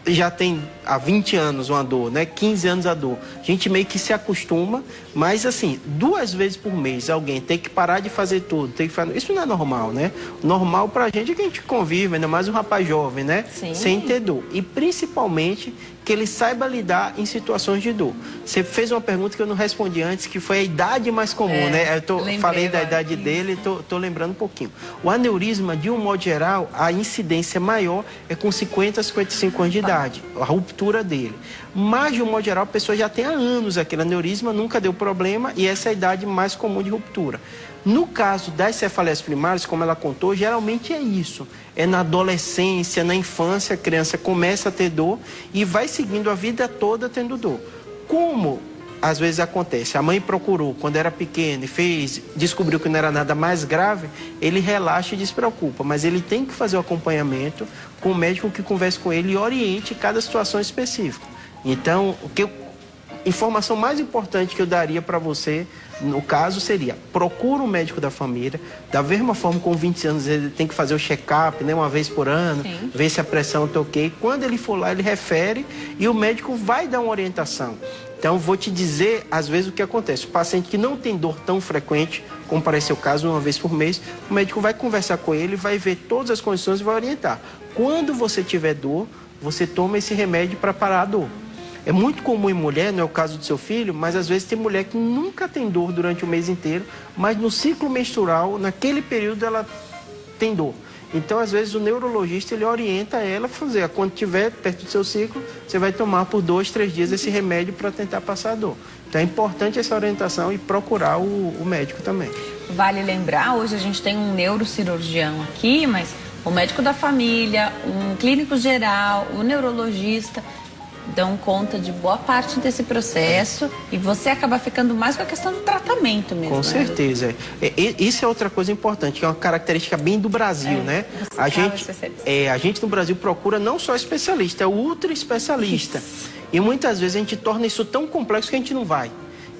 já tem há 20 anos uma dor, né? 15 anos a dor. A gente meio que se acostuma, mas assim, 2 vezes por mês alguém tem que parar de fazer tudo, tem que fazer... Isso não é normal, né? Normal pra gente é que a gente convive, ainda mais um rapaz jovem, né? Sim. Sem ter dor. E principalmente que ele saiba lidar em situações de dor. Você fez uma pergunta que eu não respondi antes, que foi a idade mais comum, né? Eu falei da idade dele, tô lembrando um pouquinho. O aneurisma, de um modo geral, a incidência maior é com 50 a 55 anos de idade, a ruptura dele. Mas, de um modo geral, a pessoa já tem há anos aquele aneurisma, nunca deu problema, e essa é a idade mais comum de ruptura. No caso das cefaleias primárias, como ela contou, geralmente é isso. É na adolescência, na infância, a criança começa a ter dor e vai seguindo a vida toda tendo dor. Como às vezes acontece, a mãe procurou quando era pequena e descobriu que não era nada mais grave, ele relaxa e despreocupa, mas ele tem que fazer o acompanhamento com o médico que converse com ele e oriente cada situação específica. Então, informação mais importante que eu daria para você, no caso, seria: procura um médico da família. Da mesma forma, com 20 anos, ele tem que fazer o check-up, né, uma vez por ano, sim, ver se a pressão está ok. Quando ele for lá, ele refere e o médico vai dar uma orientação. Então, vou te dizer, às vezes, o que acontece. O paciente que não tem dor tão frequente, como parece ser o caso, uma vez por mês, o médico vai conversar com ele, vai ver todas as condições e vai orientar. Quando você tiver dor, você toma esse remédio para parar a dor. É muito comum em mulher, não é o caso do seu filho, mas às vezes tem mulher que nunca tem dor durante o mês inteiro, mas no ciclo menstrual, naquele período, ela tem dor. Então, às vezes, o neurologista, ele orienta ela a fazer. Quando estiver perto do seu ciclo, você vai tomar por 2, 3 dias esse remédio para tentar passar a dor. Então, é importante essa orientação e procurar o médico também. Vale lembrar, hoje a gente tem um neurocirurgião aqui, mas o médico da família, um clínico geral, o neurologista dão conta de boa parte desse processo e você acaba ficando mais com a questão do tratamento mesmo. Com certeza. Isso é outra coisa importante, que é uma característica bem do Brasil, né? A gente no Brasil procura não só especialista, é o ultra especialista. E muitas vezes a gente torna isso tão complexo que a gente não vai.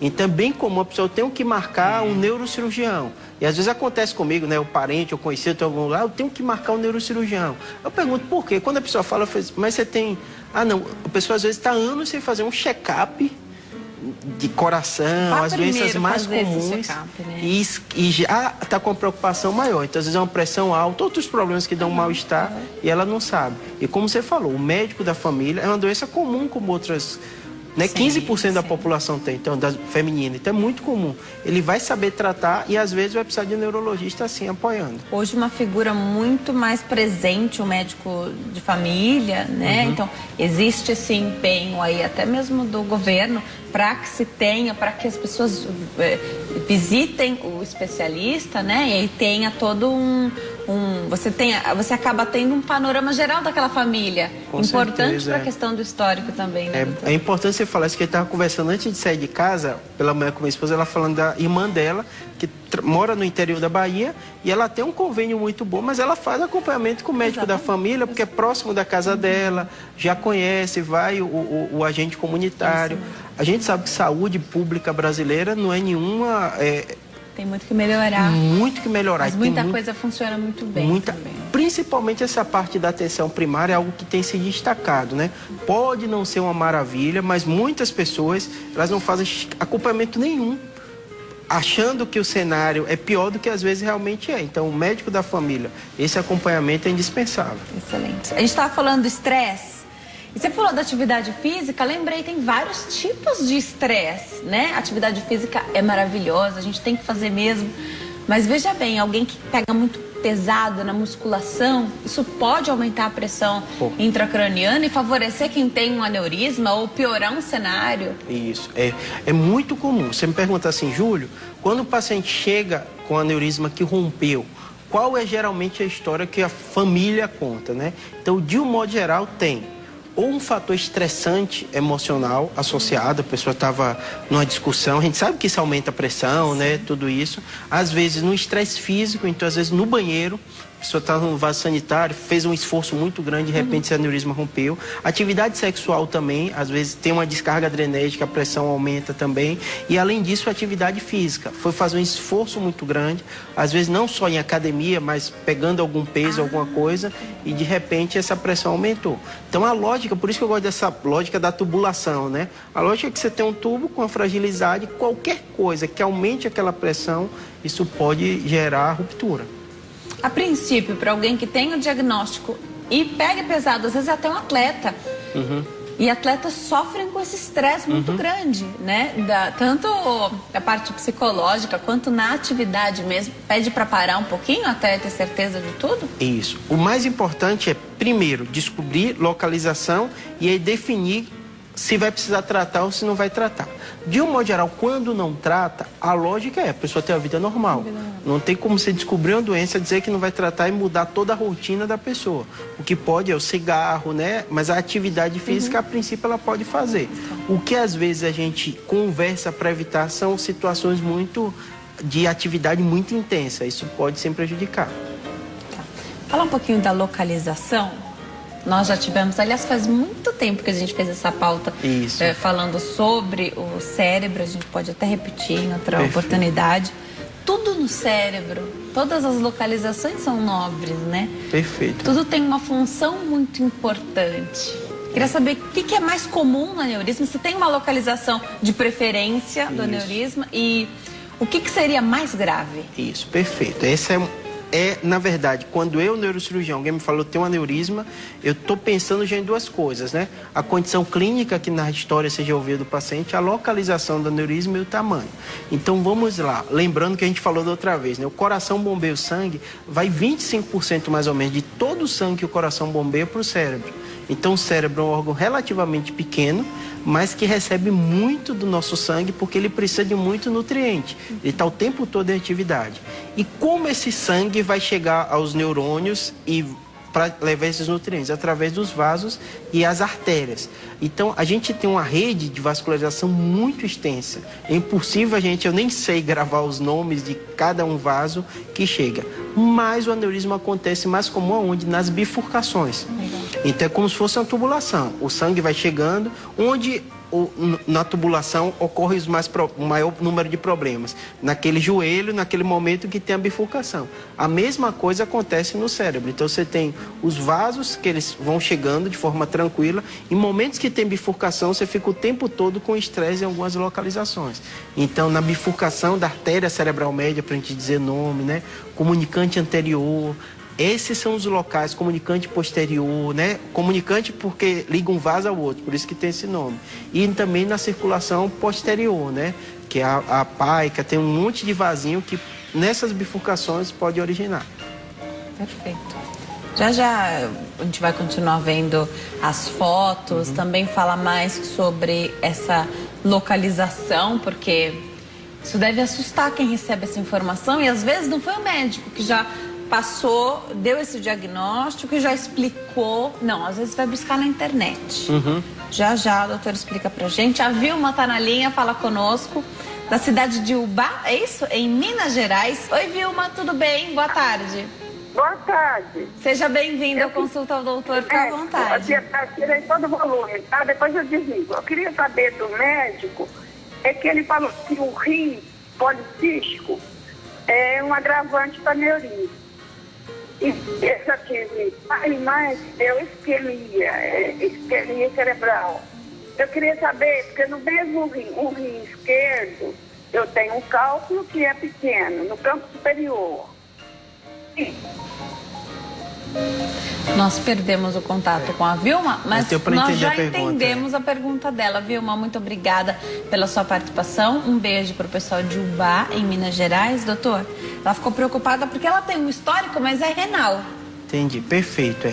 Então é bem comum a pessoa ter que marcar um neurocirurgião. E às vezes acontece comigo, né? O parente, eu conheci, tem algum lá, eu tenho que marcar um neurocirurgião. Eu pergunto por quê? Quando a pessoa fala, mas você tem... Ah, não, a pessoa às vezes está anos sem fazer um check-up de coração, as doenças mais comuns, né? e já está com uma preocupação maior. Então, às vezes é uma pressão alta, outros problemas que dão mal-estar e ela não sabe. E como você falou, o médico da família é uma doença comum como outras, né? Sim, 15% da população tem, então, da feminina, então é muito comum. Ele vai saber tratar e às vezes vai precisar de um neurologista assim apoiando. Hoje uma figura muito mais presente, o médico de família, né? Então existe esse empenho aí até mesmo do governo para que se tenha, para que as pessoas visitem o especialista, né? E aí tenha todo você acaba tendo um panorama geral daquela família. Com importante para a questão do histórico também, né? É importante você falar isso, que eu estava conversando antes de sair de casa, pela manhã com minha esposa, ela falando da irmã dela, que mora no interior da Bahia, e ela tem um convênio muito bom, mas ela faz acompanhamento com o médico da família, porque é próximo da casa dela, já conhece, vai o agente comunitário. A gente sabe que saúde pública brasileira não é nenhuma... Tem muito que melhorar. Muito que melhorar. Mas muita coisa funciona muito bem também. Principalmente essa parte da atenção primária é algo que tem se destacado, né? Pode não ser uma maravilha, mas muitas pessoas, elas não fazem acompanhamento nenhum, achando que o cenário é pior do que às vezes realmente é. Então, o médico da família, esse acompanhamento é indispensável. Excelente. A gente estava falando do estresse. E você falou da atividade física, lembrei, tem vários tipos de estresse, né? A atividade física é maravilhosa, a gente tem que fazer mesmo. Mas veja bem, alguém que pega muito pesado na musculação, isso pode aumentar a pressão intracraniana e favorecer quem tem um aneurisma ou piorar um cenário? Isso, é muito comum. Você me pergunta assim, Júlio, quando o paciente chega com aneurisma que rompeu, qual é geralmente a história que a família conta, né? Então, de um modo geral, tem ou um fator estressante emocional associado, a pessoa estava numa discussão, a gente sabe que isso aumenta a pressão, né, tudo isso. Às vezes no estresse físico, então às vezes no banheiro, a pessoa está no vaso sanitário, fez um esforço muito grande, de repente esse aneurisma rompeu. Atividade sexual também, às vezes tem uma descarga adrenérgica, a pressão aumenta também. E além disso, atividade física. Foi fazer um esforço muito grande, às vezes não só em academia, mas pegando algum peso, alguma coisa, e de repente essa pressão aumentou. Então a lógica, por isso que eu gosto dessa lógica da tubulação, né? A lógica é que você tem um tubo com a fragilidade, qualquer coisa que aumente aquela pressão, isso pode gerar ruptura. A princípio, para alguém que tem o diagnóstico e pega pesado, às vezes até um atleta, e atletas sofrem com esse estresse muito grande, né? Tanto da parte psicológica quanto na atividade mesmo. Pede para parar um pouquinho até ter certeza de tudo? Isso. O mais importante é, primeiro, descobrir localização e aí definir se vai precisar tratar ou se não vai tratar. De um modo geral, quando não trata, a lógica é a pessoa ter a vida normal. Não tem como você descobrir uma doença, dizer que não vai tratar e mudar toda a rotina da pessoa. O que pode é o cigarro, né? Mas a atividade física, a princípio, ela pode fazer. O que às vezes a gente conversa para evitar são situações de atividade muito intensa. Isso pode sempre prejudicar. Fala um pouquinho da localização. Nós já tivemos, aliás, faz muito tempo que a gente fez essa pauta falando sobre o cérebro, a gente pode até repetir em outra oportunidade. Tudo no cérebro, todas as localizações são nobres, né? Perfeito. Tudo tem uma função muito importante. Queria saber o que é mais comum no aneurisma, se tem uma localização de preferência do aneurisma e o que seria mais grave? Isso, perfeito. Esse na verdade, quando eu, neurocirurgião, alguém me falou tem um aneurisma, eu estou pensando já em duas coisas, né? A condição clínica, que na história você já ouviu do paciente, a localização do aneurisma e o tamanho. Então, vamos lá. Lembrando que a gente falou da outra vez, né? O coração bombeia o sangue, vai 25% mais ou menos de todo o sangue que o coração bombeia para o cérebro. Então, o cérebro é um órgão relativamente pequeno, mas que recebe muito do nosso sangue porque ele precisa de muito nutriente. Ele está o tempo todo em atividade. E como esse sangue vai chegar aos neurônios e para levar esses nutrientes? Através dos vasos e as artérias. Então, a gente tem uma rede de vascularização muito extensa. É impossível eu nem sei gravar os nomes de cada um vaso que chega. Mas o aneurisma acontece mais comum onde? Nas bifurcações. Então, é como se fosse uma tubulação. O sangue vai chegando, onde na tubulação ocorre o maior número de problemas. Naquele joelho, naquele momento que tem a bifurcação. A mesma coisa acontece no cérebro. Então você tem os vasos que eles vão chegando de forma tranquila. Em momentos que tem bifurcação, você fica o tempo todo com estresse em algumas localizações. Então, na bifurcação da artéria cerebral média, para a gente dizer nome, né? Comunicante anterior. Esses são os locais, comunicante posterior, né? Comunicante porque liga um vaso ao outro, por isso que tem esse nome. E também na circulação posterior, né? Que é a paica, tem um monte de vasinho que nessas bifurcações pode originar. Perfeito. Já a gente vai continuar vendo as fotos, também fala mais sobre essa localização, porque isso deve assustar quem recebe essa informação e às vezes não foi o médico que já passou, deu esse diagnóstico e já explicou. Não, às vezes vai buscar na internet. Já o doutor explica pra gente. A Vilma tá na linha, fala conosco, da cidade de Ubá, é isso? Em Minas Gerais. Oi, Vilma, tudo bem? Boa tarde. Boa tarde. Seja bem-vinda à consulta ao doutor, fica à vontade. Tirei todo o volume, tá? Depois eu desligo. Eu queria saber do médico, é que ele falou que o rim policístico é um agravante para aneurisma. E esse aqui, mais deu isquemia cerebral. Eu queria saber, porque no mesmo rim, o rim esquerdo, eu tenho um cálculo que é pequeno, no campo superior. Nós perdemos o contato com a Vilma, mas nós já entendemos a pergunta dela. Vilma, muito obrigada pela sua participação. Um beijo para o pessoal de Ubá, em Minas Gerais. Doutor, ela ficou preocupada porque ela tem um histórico, mas é renal. Entendi, perfeito.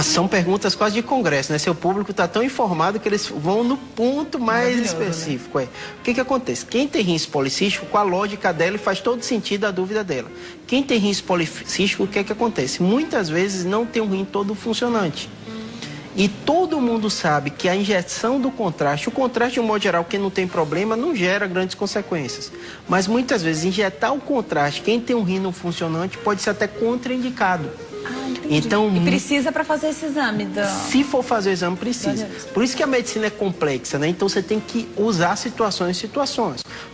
São perguntas quase de congresso, né? Seu público está tão informado que eles vão no ponto mais específico. Né? O que acontece? Quem tem rins policístico, com a lógica dela, faz todo sentido a dúvida dela. Quem tem rins policístico, o que acontece? Muitas vezes não tem um rim todo funcionante. E todo mundo sabe que a injeção do contraste, o contraste de um modo geral, quem não tem problema, não gera grandes consequências. Mas muitas vezes injetar o contraste, quem tem um rim não funcionante, pode ser até contraindicado. Então, e precisa para fazer esse exame? Se for fazer o exame, precisa. Por isso que a medicina é complexa, né? Então você tem que usar situações.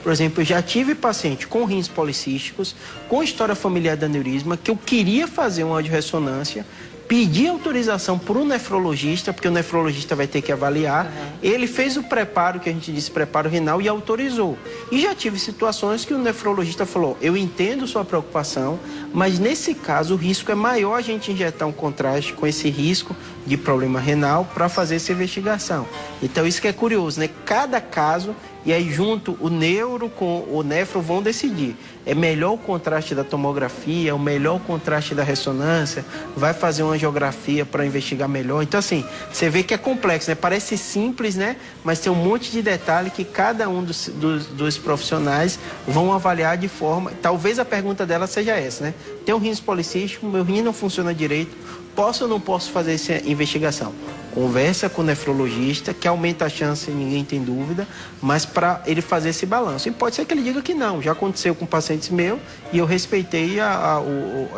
Por exemplo, eu já tive paciente com rins policísticos, com história familiar de aneurisma, que eu queria fazer uma audiorressonância, pedi autorização para o nefrologista, porque o nefrologista vai ter que avaliar. Ele fez o preparo, que a gente disse, preparo renal, e autorizou. E já tive situações que o nefrologista falou, eu entendo sua preocupação, mas nesse caso o risco é maior a gente injetar um contraste com esse risco de problema renal para fazer essa investigação. Então isso que é curioso, né? Cada caso, e aí junto o neuro com o nefro vão decidir. É melhor o contraste da tomografia, é o melhor o contraste da ressonância, vai fazer uma angiografia para investigar melhor. Então assim, você vê que é complexo, né? Parece simples, né? Mas tem um monte de detalhe que cada um dos profissionais vão avaliar de forma... Talvez a pergunta dela seja essa, né? Tem um rins policístico, meu rim não funciona direito, posso ou não posso fazer essa investigação? Conversa com o nefrologista, que aumenta a chance, ninguém tem dúvida, mas para ele fazer esse balanço. E pode ser que ele diga que não, já aconteceu com pacientes meus e eu respeitei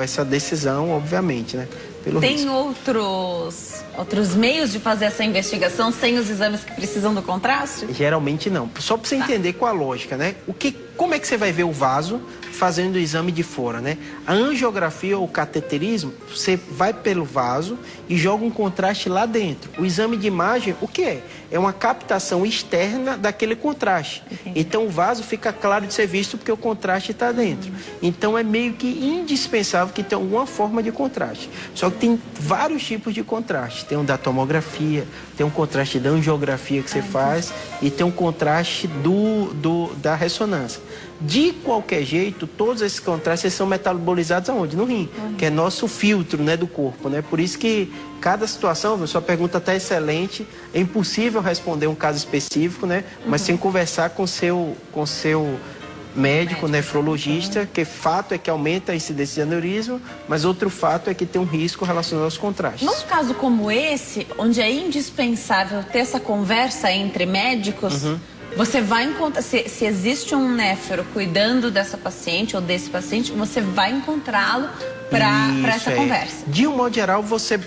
essa decisão, obviamente, né? Tem outros meios de fazer essa investigação sem os exames que precisam do contraste? Geralmente não. Só para você entender com a lógica, né? Como é que você vai ver o vaso fazendo o exame de fora, né? A angiografia ou o cateterismo, você vai pelo vaso e joga um contraste lá dentro. O exame de imagem, o que é? É uma captação externa daquele contraste. Então o vaso fica claro de ser visto porque o contraste está dentro. Então é meio que indispensável que tenha alguma forma de contraste. Só que tem vários tipos de contraste. Tem um da tomografia, tem um contraste da angiografia que você faz e tem um contraste da ressonância. De qualquer jeito, todos esses contrastes são metabolizados aonde? No rim, que é nosso filtro, né, do corpo, né? Por isso que cada situação, a sua pergunta está excelente, é impossível responder um caso específico, né? Mas sem conversar com seu médico, nefrologista, que fato é que aumenta a incidência de aneurisma, mas outro fato é que tem um risco relacionado aos contrastes. Num caso como esse, onde é indispensável ter essa conversa entre médicos, você vai encontrar, se existe um néfro cuidando dessa paciente ou desse paciente, você vai encontrá-lo para essa conversa. De um modo geral, você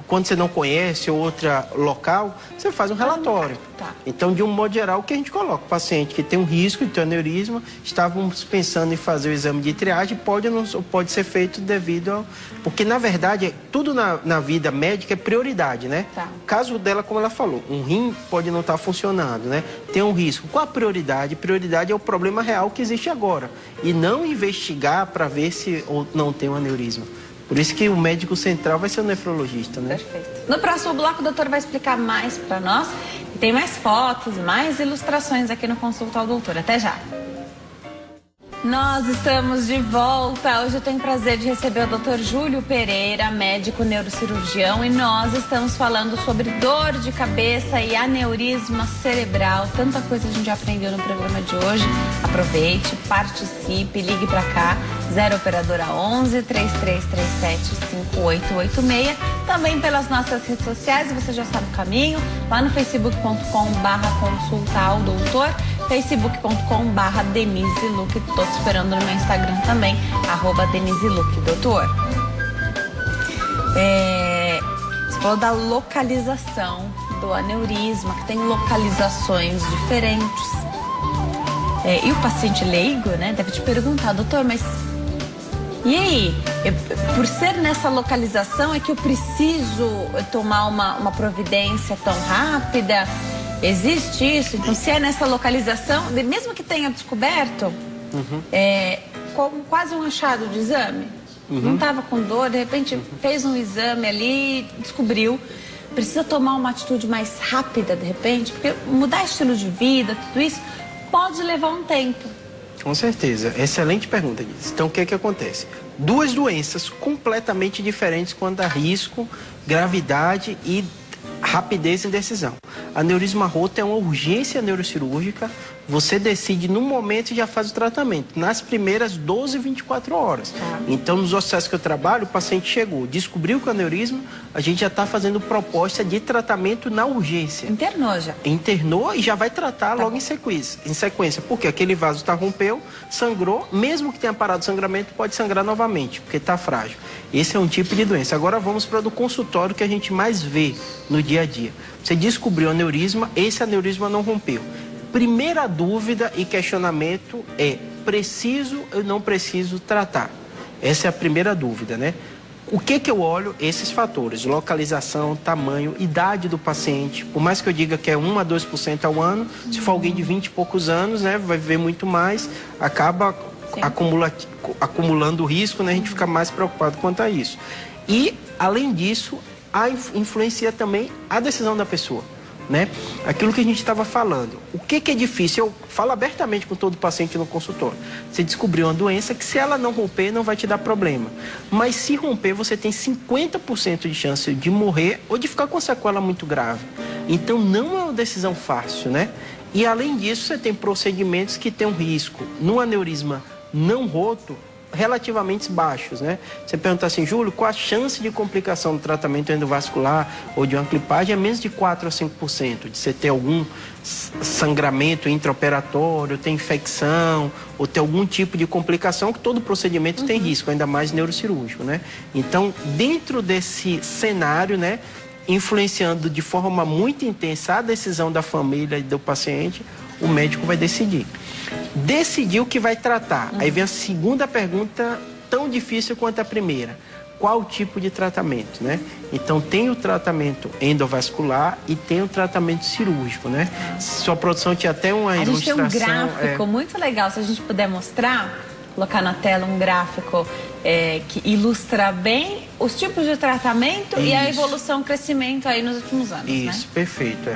quando você não conhece outra local, você faz um relatório. Tá. Então, de um modo geral, o que a gente coloca? O paciente que tem um risco de ter aneurisma, estávamos pensando em fazer o exame de triagem, pode ou não pode ser feito devido ao... Porque, na verdade, tudo na vida médica é prioridade, né? Tá. O caso dela, como ela falou, um rim pode não estar funcionando, né? Tem um risco. Qual a prioridade? Prioridade é o problema real que existe agora. E não investigar para ver se ou não tem um aneurisma. Por isso que o médico central vai ser o nefrologista, né? Perfeito. No próximo bloco, o doutor vai explicar mais para nós. E tem mais fotos, mais ilustrações aqui no Consulta ao Doutor. Até já. Nós estamos de volta. Hoje eu tenho o prazer de receber o Dr. Júlio Pereira, médico neurocirurgião, e nós estamos falando sobre dor de cabeça e aneurisma cerebral. Tanta coisa a gente já aprendeu no programa de hoje. Aproveite, participe, ligue para cá, 0 operadora 11 3337 5886. Também pelas nossas redes sociais, você já sabe o caminho, lá no facebook.com/consulta ao doutor, facebook.com/Denise Luque. Tô te esperando no meu Instagram também, @Denise Luque, doutor. Você falou da localização do aneurisma, que tem localizações diferentes. E o paciente leigo, né, deve te perguntar, doutor, mas e aí? Por ser nessa localização é que eu preciso tomar uma providência tão rápida? Existe isso? Então, se é nessa localização, mesmo que tenha descoberto, como quase um achado de exame, não estava com dor, de repente fez um exame ali, descobriu, precisa tomar uma atitude mais rápida, de repente, porque mudar estilo de vida, tudo isso, pode levar um tempo. Com certeza. Excelente pergunta, Denise. Então, o que é que acontece? Duas doenças completamente diferentes quanto a risco, gravidade e rapidez em decisão. Aneurisma roto é uma urgência neurocirúrgica. Você decide no momento e já faz o tratamento, nas primeiras 12, 24 horas. Então, nos hospitais que eu trabalho, o paciente chegou, descobriu que o aneurisma, a gente já está fazendo proposta de tratamento na urgência. Internou já? Internou e já vai tratar logo em sequência. Porque aquele vaso rompeu, sangrou, mesmo que tenha parado o sangramento, pode sangrar novamente, porque está frágil. Esse é um tipo de doença. Agora vamos para o do consultório que a gente mais vê no dia a dia. Você descobriu o aneurisma, esse aneurisma não rompeu. Primeira dúvida e questionamento é: preciso ou não preciso tratar? Essa é a primeira dúvida, né? O que eu olho? Esses fatores: localização, tamanho, idade do paciente. Por mais que eu diga que é 1 a 2% ao ano, se for alguém de 20 e poucos anos, né, vai viver muito mais, acaba acumulando risco, né? A gente fica mais preocupado quanto a isso. E, além disso, influencia também a decisão da pessoa, né? Aquilo que a gente estava falando. O que é difícil? Eu falo abertamente com todo paciente no consultório. Você descobriu uma doença que, se ela não romper, não vai te dar problema. Mas se romper, você tem 50% de chance de morrer ou de ficar com sequela muito grave. Então, não é uma decisão fácil, né? E, além disso, você tem procedimentos que têm um risco no aneurisma não roto relativamente baixos, né? Você pergunta assim: Júlio, qual a chance de complicação do tratamento endovascular ou de uma clipagem? É menos de 4 a 5%, de você ter algum sangramento intraoperatório, ter infecção ou ter algum tipo de complicação, que todo procedimento tem risco, ainda mais neurocirúrgico, né? Então, dentro desse cenário, né, influenciando de forma muito intensa a decisão da família e do paciente, o médico vai decidir. Decidir o que vai tratar. Aí vem a segunda pergunta, tão difícil quanto a primeira: qual tipo de tratamento, né? Então, tem o tratamento endovascular e tem o tratamento cirúrgico, né? Sua produção tinha até uma ilustração. A gente tem um gráfico muito legal, se a gente puder mostrar, colocar na tela um gráfico que ilustra bem os tipos de tratamento e a evolução, crescimento aí nos últimos anos, Isso, né? Perfeito,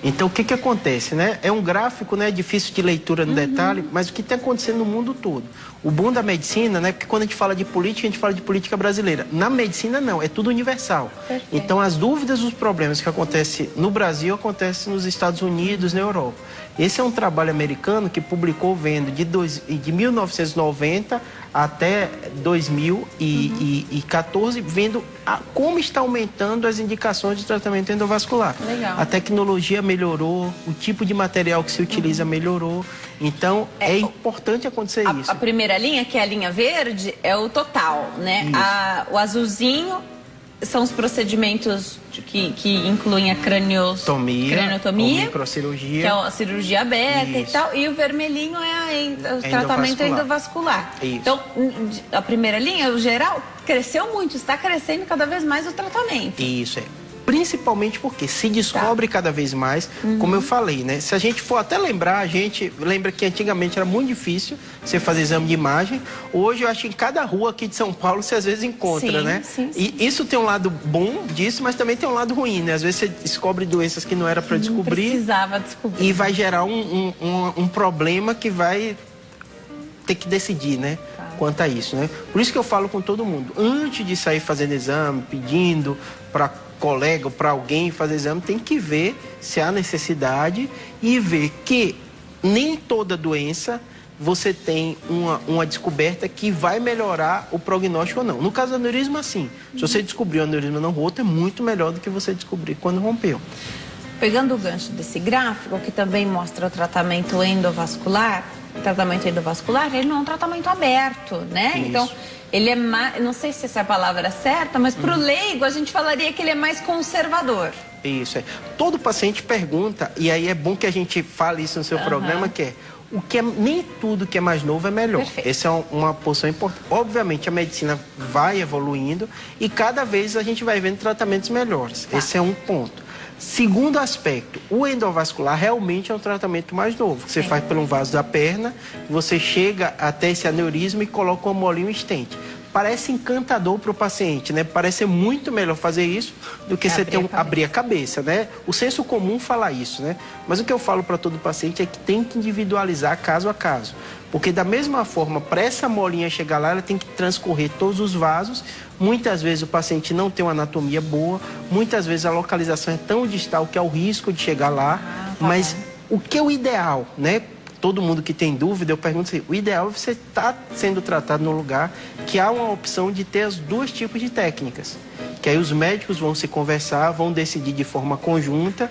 Então, o que acontece, né? É um gráfico, né, difícil de leitura no detalhe, mas o que está acontecendo no mundo todo. O bom da medicina, né, porque quando a gente fala de política, a gente fala de política brasileira. Na medicina, não, é tudo universal. Perfeito. Então, as dúvidas, os problemas que acontecem no Brasil, acontecem nos Estados Unidos, na Europa. Esse é um trabalho americano que publicou vendo de 1990 até 2014, vendo como está aumentando as indicações de tratamento endovascular. Legal. A tecnologia melhorou, o tipo de material que se utiliza melhorou. Então, é importante acontecer isso. A primeira linha, que é a linha verde, é o total, né? O azulzinho são os procedimentos que incluem a craniotomia, microcirurgia, que é a cirurgia aberta e tal, e o vermelhinho é o tratamento endovascular. Isso. Então, a primeira linha, o geral, cresceu muito, está crescendo cada vez mais o tratamento. Isso, principalmente porque se descobre cada vez mais, como eu falei, né? Se a gente for até lembrar, a gente lembra que antigamente era muito difícil você fazer exame de imagem. Hoje eu acho que em cada rua aqui de São Paulo você às vezes encontra, né? Sim. E isso tem um lado bom disso, mas também tem um lado ruim, né? Às vezes você descobre doenças que não era para descobrir. Não precisava descobrir. E vai gerar um problema que vai ter que decidir, né? Quanto a isso, né? Por isso que eu falo com todo mundo, antes de sair fazendo exame, pedindo para colega ou para alguém fazer exame, tem que ver se há necessidade e ver que nem toda doença você tem uma descoberta que vai melhorar o prognóstico ou não. No caso do aneurisma, sim. Se você descobrir o aneurisma não roto, é muito melhor do que você descobrir quando rompeu. Pegando o gancho desse gráfico, que também mostra o tratamento endovascular, ele não é um tratamento aberto, né? Isso. Então, ele é mais, não sei se essa é a palavra certa, mas para o leigo a gente falaria que ele é mais conservador. Isso, Todo paciente pergunta, e aí é bom que a gente fale isso no seu programa, que é, nem tudo que é mais novo é melhor. Perfeito. Essa é uma posição importante. Obviamente a medicina vai evoluindo e cada vez a gente vai vendo tratamentos melhores. Esse é um ponto. Segundo aspecto, o endovascular realmente é um tratamento mais novo. Você faz por um vaso da perna, você chega até esse aneurisma e coloca uma molinha estente. Parece encantador para o paciente, né? Parece muito melhor fazer isso do que você abrir a cabeça, né? O senso comum fala isso, né? Mas o que eu falo para todo paciente é que tem que individualizar caso a caso. Porque da mesma forma, para essa molinha chegar lá, ela tem que transcorrer todos os vasos. Muitas vezes o paciente não tem uma anatomia boa, muitas vezes a localização é tão distal que há o risco de chegar lá. Mas o que é o ideal, né? Todo mundo que tem dúvida, eu pergunto assim, o ideal é você estar sendo tratado num lugar que há uma opção de ter os dois tipos de técnicas. Que aí os médicos vão se conversar, vão decidir de forma conjunta.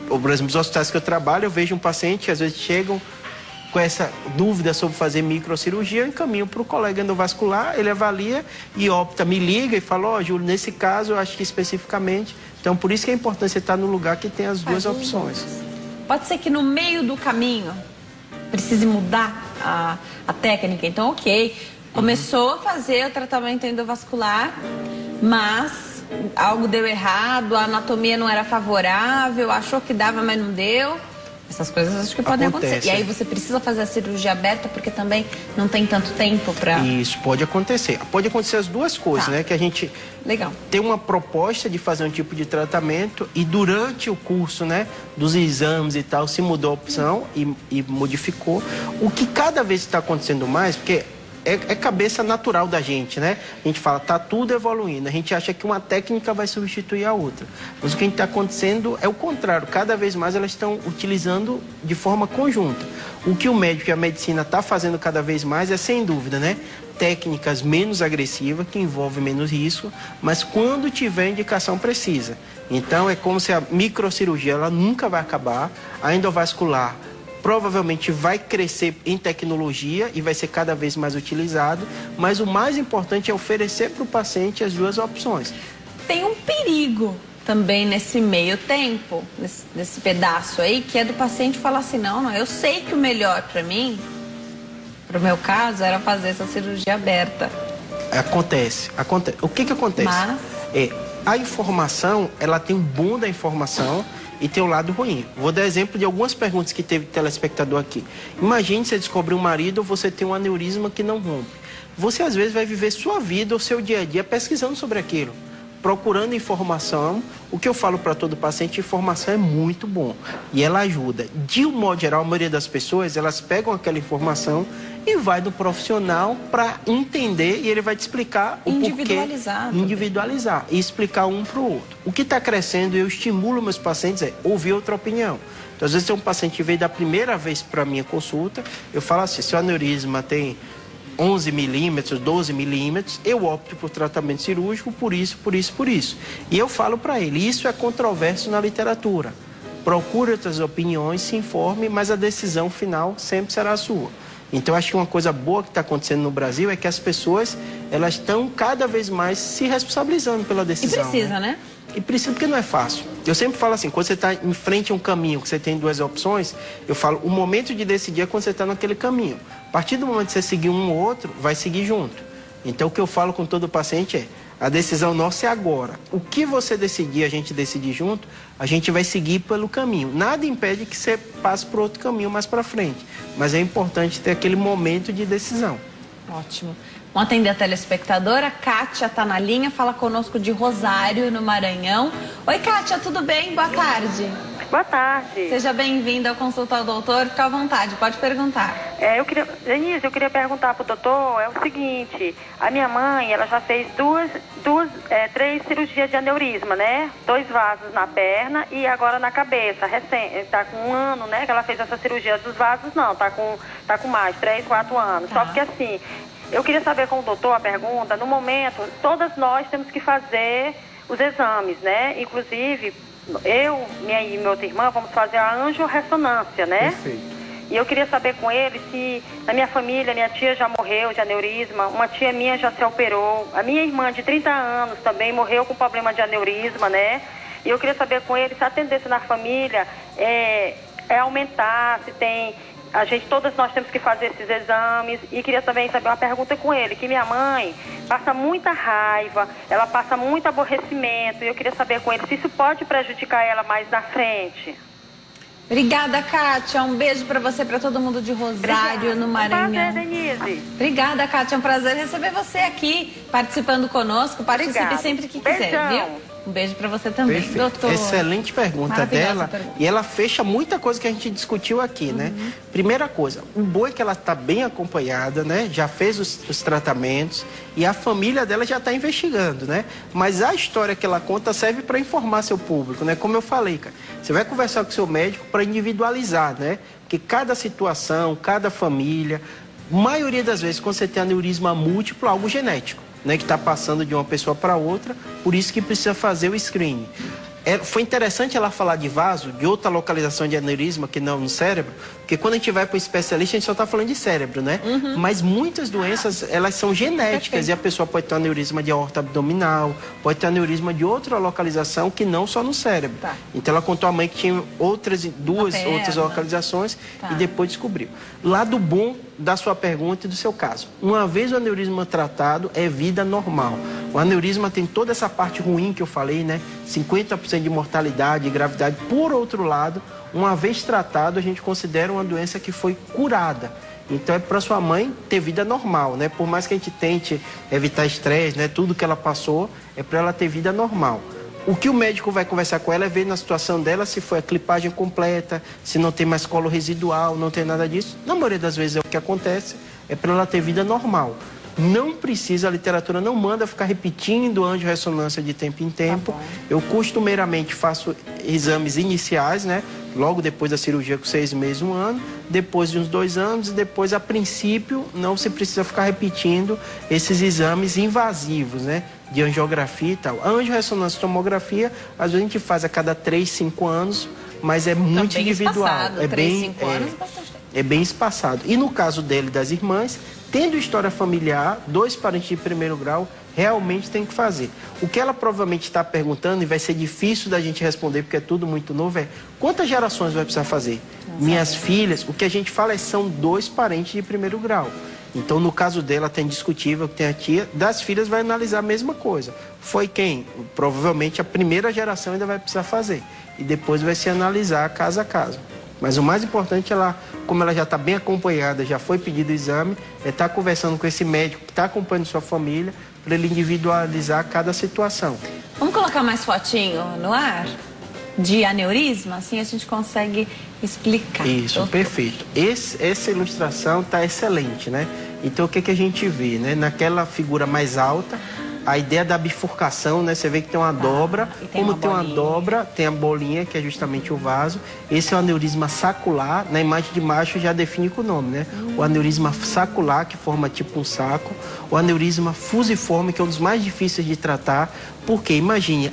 Por exemplo, nos hospitais que eu trabalho, eu vejo um paciente que às vezes chegam com essa dúvida sobre fazer microcirurgia, eu encaminho para o colega endovascular, ele avalia e opta, me liga e fala, ó, Júlio, nesse caso eu acho que especificamente, então por isso que é importante você estar no lugar que tem as duas opções. Pode ser que no meio do caminho precise mudar a técnica, então começou a fazer o tratamento endovascular, mas algo deu errado, a anatomia não era favorável, achou que dava, mas não deu. Essas coisas acho que podem acontecer. E aí você precisa fazer a cirurgia aberta porque também não tem tanto tempo para... Isso, pode acontecer. Pode acontecer as duas coisas, né? Que a gente tem uma proposta de fazer um tipo de tratamento e durante o curso, né, dos exames e tal, se mudou a opção e modificou. O que cada vez está acontecendo mais, porque é cabeça natural da gente, né? A gente fala, tá tudo evoluindo. A gente acha que uma técnica vai substituir a outra. Mas o que está acontecendo é o contrário. Cada vez mais elas estão utilizando de forma conjunta. O que o médico e a medicina está fazendo cada vez mais é, sem dúvida, né? Técnicas menos agressivas, que envolvem menos risco, mas quando tiver indicação precisa. Então, é como se a microcirurgia ela nunca vai acabar, a endovascular provavelmente vai crescer em tecnologia e vai ser cada vez mais utilizado, mas o mais importante é oferecer para o paciente as duas opções. Tem um perigo também nesse meio tempo, nesse pedaço aí, que é do paciente falar assim, não, eu sei que o melhor para mim, para o meu caso, era fazer essa cirurgia aberta. Acontece. O que acontece? A informação, ela tem um boom da informação e tem o lado ruim. Vou dar exemplo de algumas perguntas que teve telespectador aqui. Imagine você descobrir um marido ou você tem um aneurisma que não rompe. Você às vezes vai viver sua vida ou seu dia a dia pesquisando sobre aquilo, procurando informação. O que eu falo para todo paciente, informação é muito bom e ela ajuda. De um modo geral, a maioria das pessoas, elas pegam aquela informação e vai do profissional para entender e ele vai te explicar o porquê. Individualizar e explicar um para o outro. O que está crescendo e eu estimulo meus pacientes é ouvir outra opinião. Então, às vezes tem um paciente que veio da primeira vez para a minha consulta, eu falo assim, seu aneurisma tem 11 milímetros, 12 milímetros, eu opto por tratamento cirúrgico por isso. E eu falo para ele, isso é controverso na literatura. Procure outras opiniões, se informe, mas a decisão final sempre será a sua. Então, acho que uma coisa boa que está acontecendo no Brasil é que as pessoas, elas estão cada vez mais se responsabilizando pela decisão. E precisa, né? E precisa, porque não é fácil. Eu sempre falo assim, quando você está em frente a um caminho, que você tem duas opções, eu falo, o momento de decidir é quando você está naquele caminho. A partir do momento que você seguir um ou outro, vai seguir junto. Então, o que eu falo com todo paciente é, a decisão nossa é agora. O que você decidir, a gente decidir junto, a gente vai seguir pelo caminho. Nada impede que você passe por outro caminho mais para frente. Mas é importante ter aquele momento de decisão. Ótimo. Vamos atender a telespectadora. Kátia está na linha, fala conosco de Rosário, no Maranhão. Oi, Kátia, tudo bem? Boa tarde. Boa tarde. Seja bem-vinda ao Consulta ao Doutor. Fica à vontade, pode perguntar. Denise, eu queria perguntar para o doutor, é o seguinte, a minha mãe, ela já fez três cirurgias de aneurisma, né? 2 vasos na perna e agora na cabeça, está com 1 ano, né, que ela fez essa cirurgia dos vasos, não, tá com mais, 3, 4 anos. Tá. Só que assim, eu queria saber com o doutor a pergunta, no momento, todas nós temos que fazer os exames, né? Inclusive, eu, minha e minha outra irmã, vamos fazer a angiorressonância, né? Perfeito. E eu queria saber com ele se na minha família, minha tia já morreu de aneurisma, uma tia minha já se operou, a minha irmã de 30 anos também morreu com problema de aneurisma, né? E eu queria saber com ele se a tendência na família é aumentar, se tem... todas nós temos que fazer esses exames. E queria também saber uma pergunta com ele, que minha mãe passa muita raiva, ela passa muito aborrecimento, e eu queria saber com ele se isso pode prejudicar ela mais na frente. Obrigada, Kátia. Um beijo para você, para todo mundo de Rosário, no Maranhão. Prazer, Denise. Obrigada, Kátia. É um prazer receber você aqui, participando conosco. Participe Obrigada. Sempre que quiser, Beijão. viu? Um beijo para você também, Perfeito. doutor. Excelente pergunta dela. Pergunta. E ela fecha muita coisa que a gente discutiu aqui, né? Primeira coisa, o boi que ela está bem acompanhada, né? Já fez os tratamentos e a família dela já está investigando, né? Mas a história que ela conta serve para informar seu público, né? Como eu falei, cara, você vai conversar com o seu médico para individualizar, né? Porque cada situação, cada família, maioria das vezes, quando você tem aneurisma múltiplo, é algo genético, né, que está passando de uma pessoa para outra, por isso que precisa fazer o screening. Foi interessante ela falar de vaso, de outra localização de aneurisma que não no cérebro, porque quando a gente vai para o especialista, a gente só está falando de cérebro, né? Mas muitas doenças, elas são genéticas. E a pessoa pode ter aneurisma de aorta abdominal, pode ter aneurisma de outra localização que não só no cérebro. Tá. Então ela contou à mãe que tinha outras localizações e depois descobriu. Lado bom da sua pergunta e do seu caso. Uma vez o aneurisma tratado, é vida normal. O aneurisma tem toda essa parte ruim que eu falei, né? 50% de mortalidade e gravidade. Por outro lado, uma vez tratado, a gente considera uma doença que foi curada. Então é para sua mãe ter vida normal, né? Por mais que a gente tente evitar estresse, né? Tudo que ela passou, é para ela ter vida normal. O que o médico vai conversar com ela é ver na situação dela se foi a clipagem completa, se não tem mais colo residual, não tem nada disso. Na maioria das vezes é o que acontece, é para ela ter vida normal. Não precisa, a literatura não manda ficar repetindo angiorressonância de tempo em tempo. Eu costumeiramente faço exames iniciais, né? Logo depois da cirurgia com 6 meses, 1 ano, depois de uns 2 anos e depois, a princípio, não se precisa ficar repetindo esses exames invasivos, né? De angiografia e tal. A angiorressonância e tomografia, às vezes a gente faz a cada 3, 5 anos, mas é muito bem individual. Espaçado, 3, 5 anos, bastante tempo. É bem espaçado. E no caso dele e das irmãs, tendo história familiar, 2 parentes de primeiro grau, realmente tem que fazer. O que ela provavelmente está perguntando, e vai ser difícil da gente responder, porque é tudo muito novo, é quantas gerações vai precisar fazer? Minhas filhas, o que a gente fala é são 2 parentes de primeiro grau. Então, no caso dela, tem discutível que tem a tia. Das filhas, vai analisar a mesma coisa. Foi quem? Provavelmente a primeira geração ainda vai precisar fazer. E depois vai se analisar caso a caso. Mas o mais importante, como ela já está bem acompanhada, já foi pedido o exame, é estar conversando com esse médico que está acompanhando sua família, para ele individualizar cada situação. Vamos colocar mais fotinho no ar? De aneurisma, assim a gente consegue explicar. Isso, doutor. Perfeito. Essa ilustração está excelente, né? Então, o que a gente vê, né? Naquela figura mais alta, a ideia da bifurcação, né? Você vê que tem uma dobra. Como tem uma dobra, tem a bolinha, que é justamente o vaso. Esse é o aneurisma sacular. Na imagem de baixo já define com o nome, né? O aneurisma sacular, que forma tipo um saco. O aneurisma fusiforme, que é um dos mais difíceis de tratar. Porque, imagine,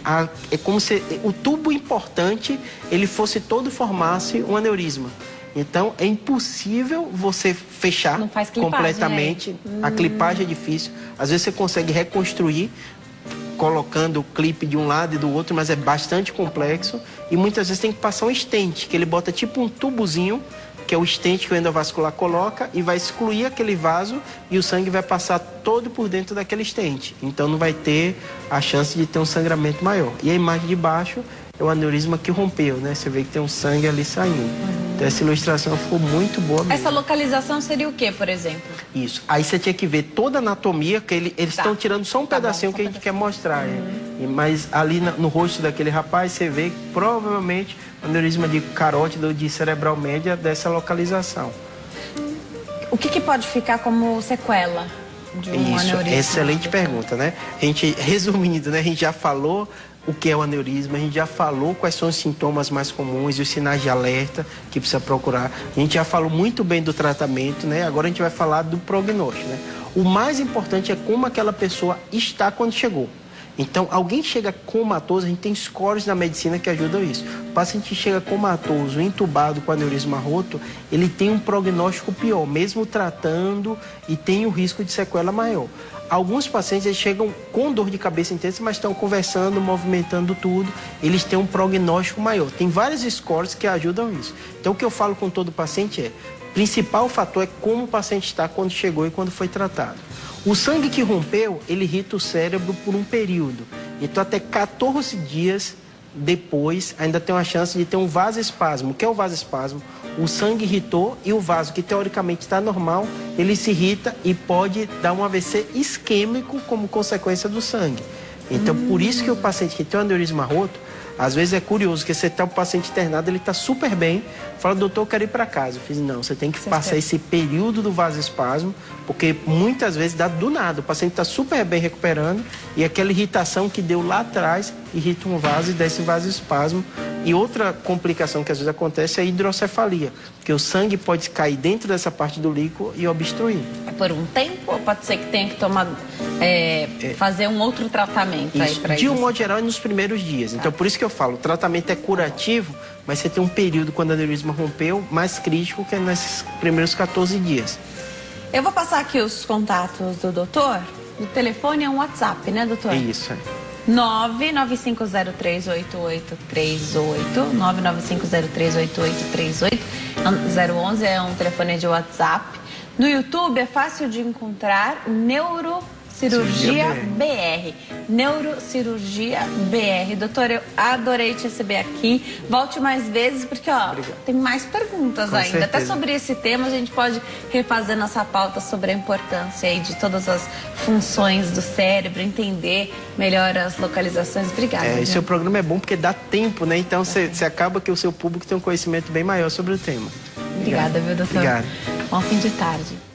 é como se o tubo importante, ele fosse todo formasse um aneurisma. Então, é impossível você fechar Não faz clipagem, completamente. A clipagem é difícil. Às vezes você consegue reconstruir colocando o clipe de um lado e do outro, mas é bastante complexo. E muitas vezes tem que passar um stent, que ele bota tipo um tubozinho, que é o stent que o endovascular coloca e vai excluir aquele vaso e o sangue vai passar todo por dentro daquele stent. Então não vai ter a chance de ter um sangramento maior. E a imagem de baixo é o aneurisma que rompeu, né? Você vê que tem um sangue ali saindo. Então essa ilustração ficou muito boa mesmo. Essa localização seria o que, por exemplo? Isso. Aí você tinha que ver toda a anatomia, que eles estão tirando só um pedacinho que a gente quer mostrar. Mas ali no rosto daquele rapaz, você vê que provavelmente aneurisma de carótida ou de cerebral média dessa localização. O que pode ficar como sequela de um aneurisma? Excelente pergunta, né? A gente, resumindo, né? A gente já falou o que é o aneurisma, a gente já falou quais são os sintomas mais comuns e os sinais de alerta que precisa procurar. A gente já falou muito bem do tratamento, né? Agora a gente vai falar do prognóstico, né? O mais importante é como aquela pessoa está quando chegou. Então, alguém chega comatoso, a gente tem scores na medicina que ajudam isso. O paciente chega comatoso, entubado com aneurisma roto, ele tem um prognóstico pior, mesmo tratando, e tem o risco de sequela maior. Alguns pacientes eles chegam com dor de cabeça intensa, mas estão conversando, movimentando tudo, eles têm um prognóstico maior. Tem vários scores que ajudam isso. Então, o que eu falo com todo paciente é, o principal fator é como o paciente está quando chegou e quando foi tratado. O sangue que rompeu, ele irrita o cérebro por um período. Então, até 14 dias depois, ainda tem uma chance de ter um vasoespasmo. O que é o vasoespasmo? O sangue irritou e o vaso, que teoricamente está normal, ele se irrita e pode dar um AVC isquêmico como consequência do sangue. Então, por isso que o paciente que tem um aneurisma roto, às vezes é curioso, que você está o paciente internado, ele está super bem, fala, doutor, eu quero ir para casa. Eu fiz, não, você tem que passar esse período do vasoespasmo, porque muitas vezes dá do nada, o paciente está super bem recuperando e aquela irritação que deu lá atrás irrita um vaso e dá esse vasoespasmo. E outra complicação que às vezes acontece é a hidrocefalia, porque o sangue pode cair dentro dessa parte do líquido e obstruir. É por um tempo ou pode ser que tenha que tomar, fazer um outro tratamento aí para isso? De um modo geral, é nos primeiros dias. Então, por isso que eu falo, o tratamento é curativo, mas você tem um período quando a aneurisma rompeu mais crítico, que é nesses primeiros 14 dias. Eu vou passar aqui os contatos do doutor. O telefone é um WhatsApp, né, doutor? É isso, é. 995038838, 995038838, 011 é um telefone de WhatsApp. No YouTube é fácil de encontrar Neurocirurgia BR. Neurocirurgia BR. Doutor, eu adorei te receber aqui. Volte mais vezes, porque tem mais perguntas Com ainda. certeza. Até sobre esse tema a gente pode refazer nossa pauta sobre a importância aí de todas as funções do cérebro, entender melhor as localizações. Obrigada. E seu programa é bom porque dá tempo, né? Então você acaba que o seu público tem um conhecimento bem maior sobre o tema. Obrigada, viu, doutor? Obrigado. Bom fim de tarde.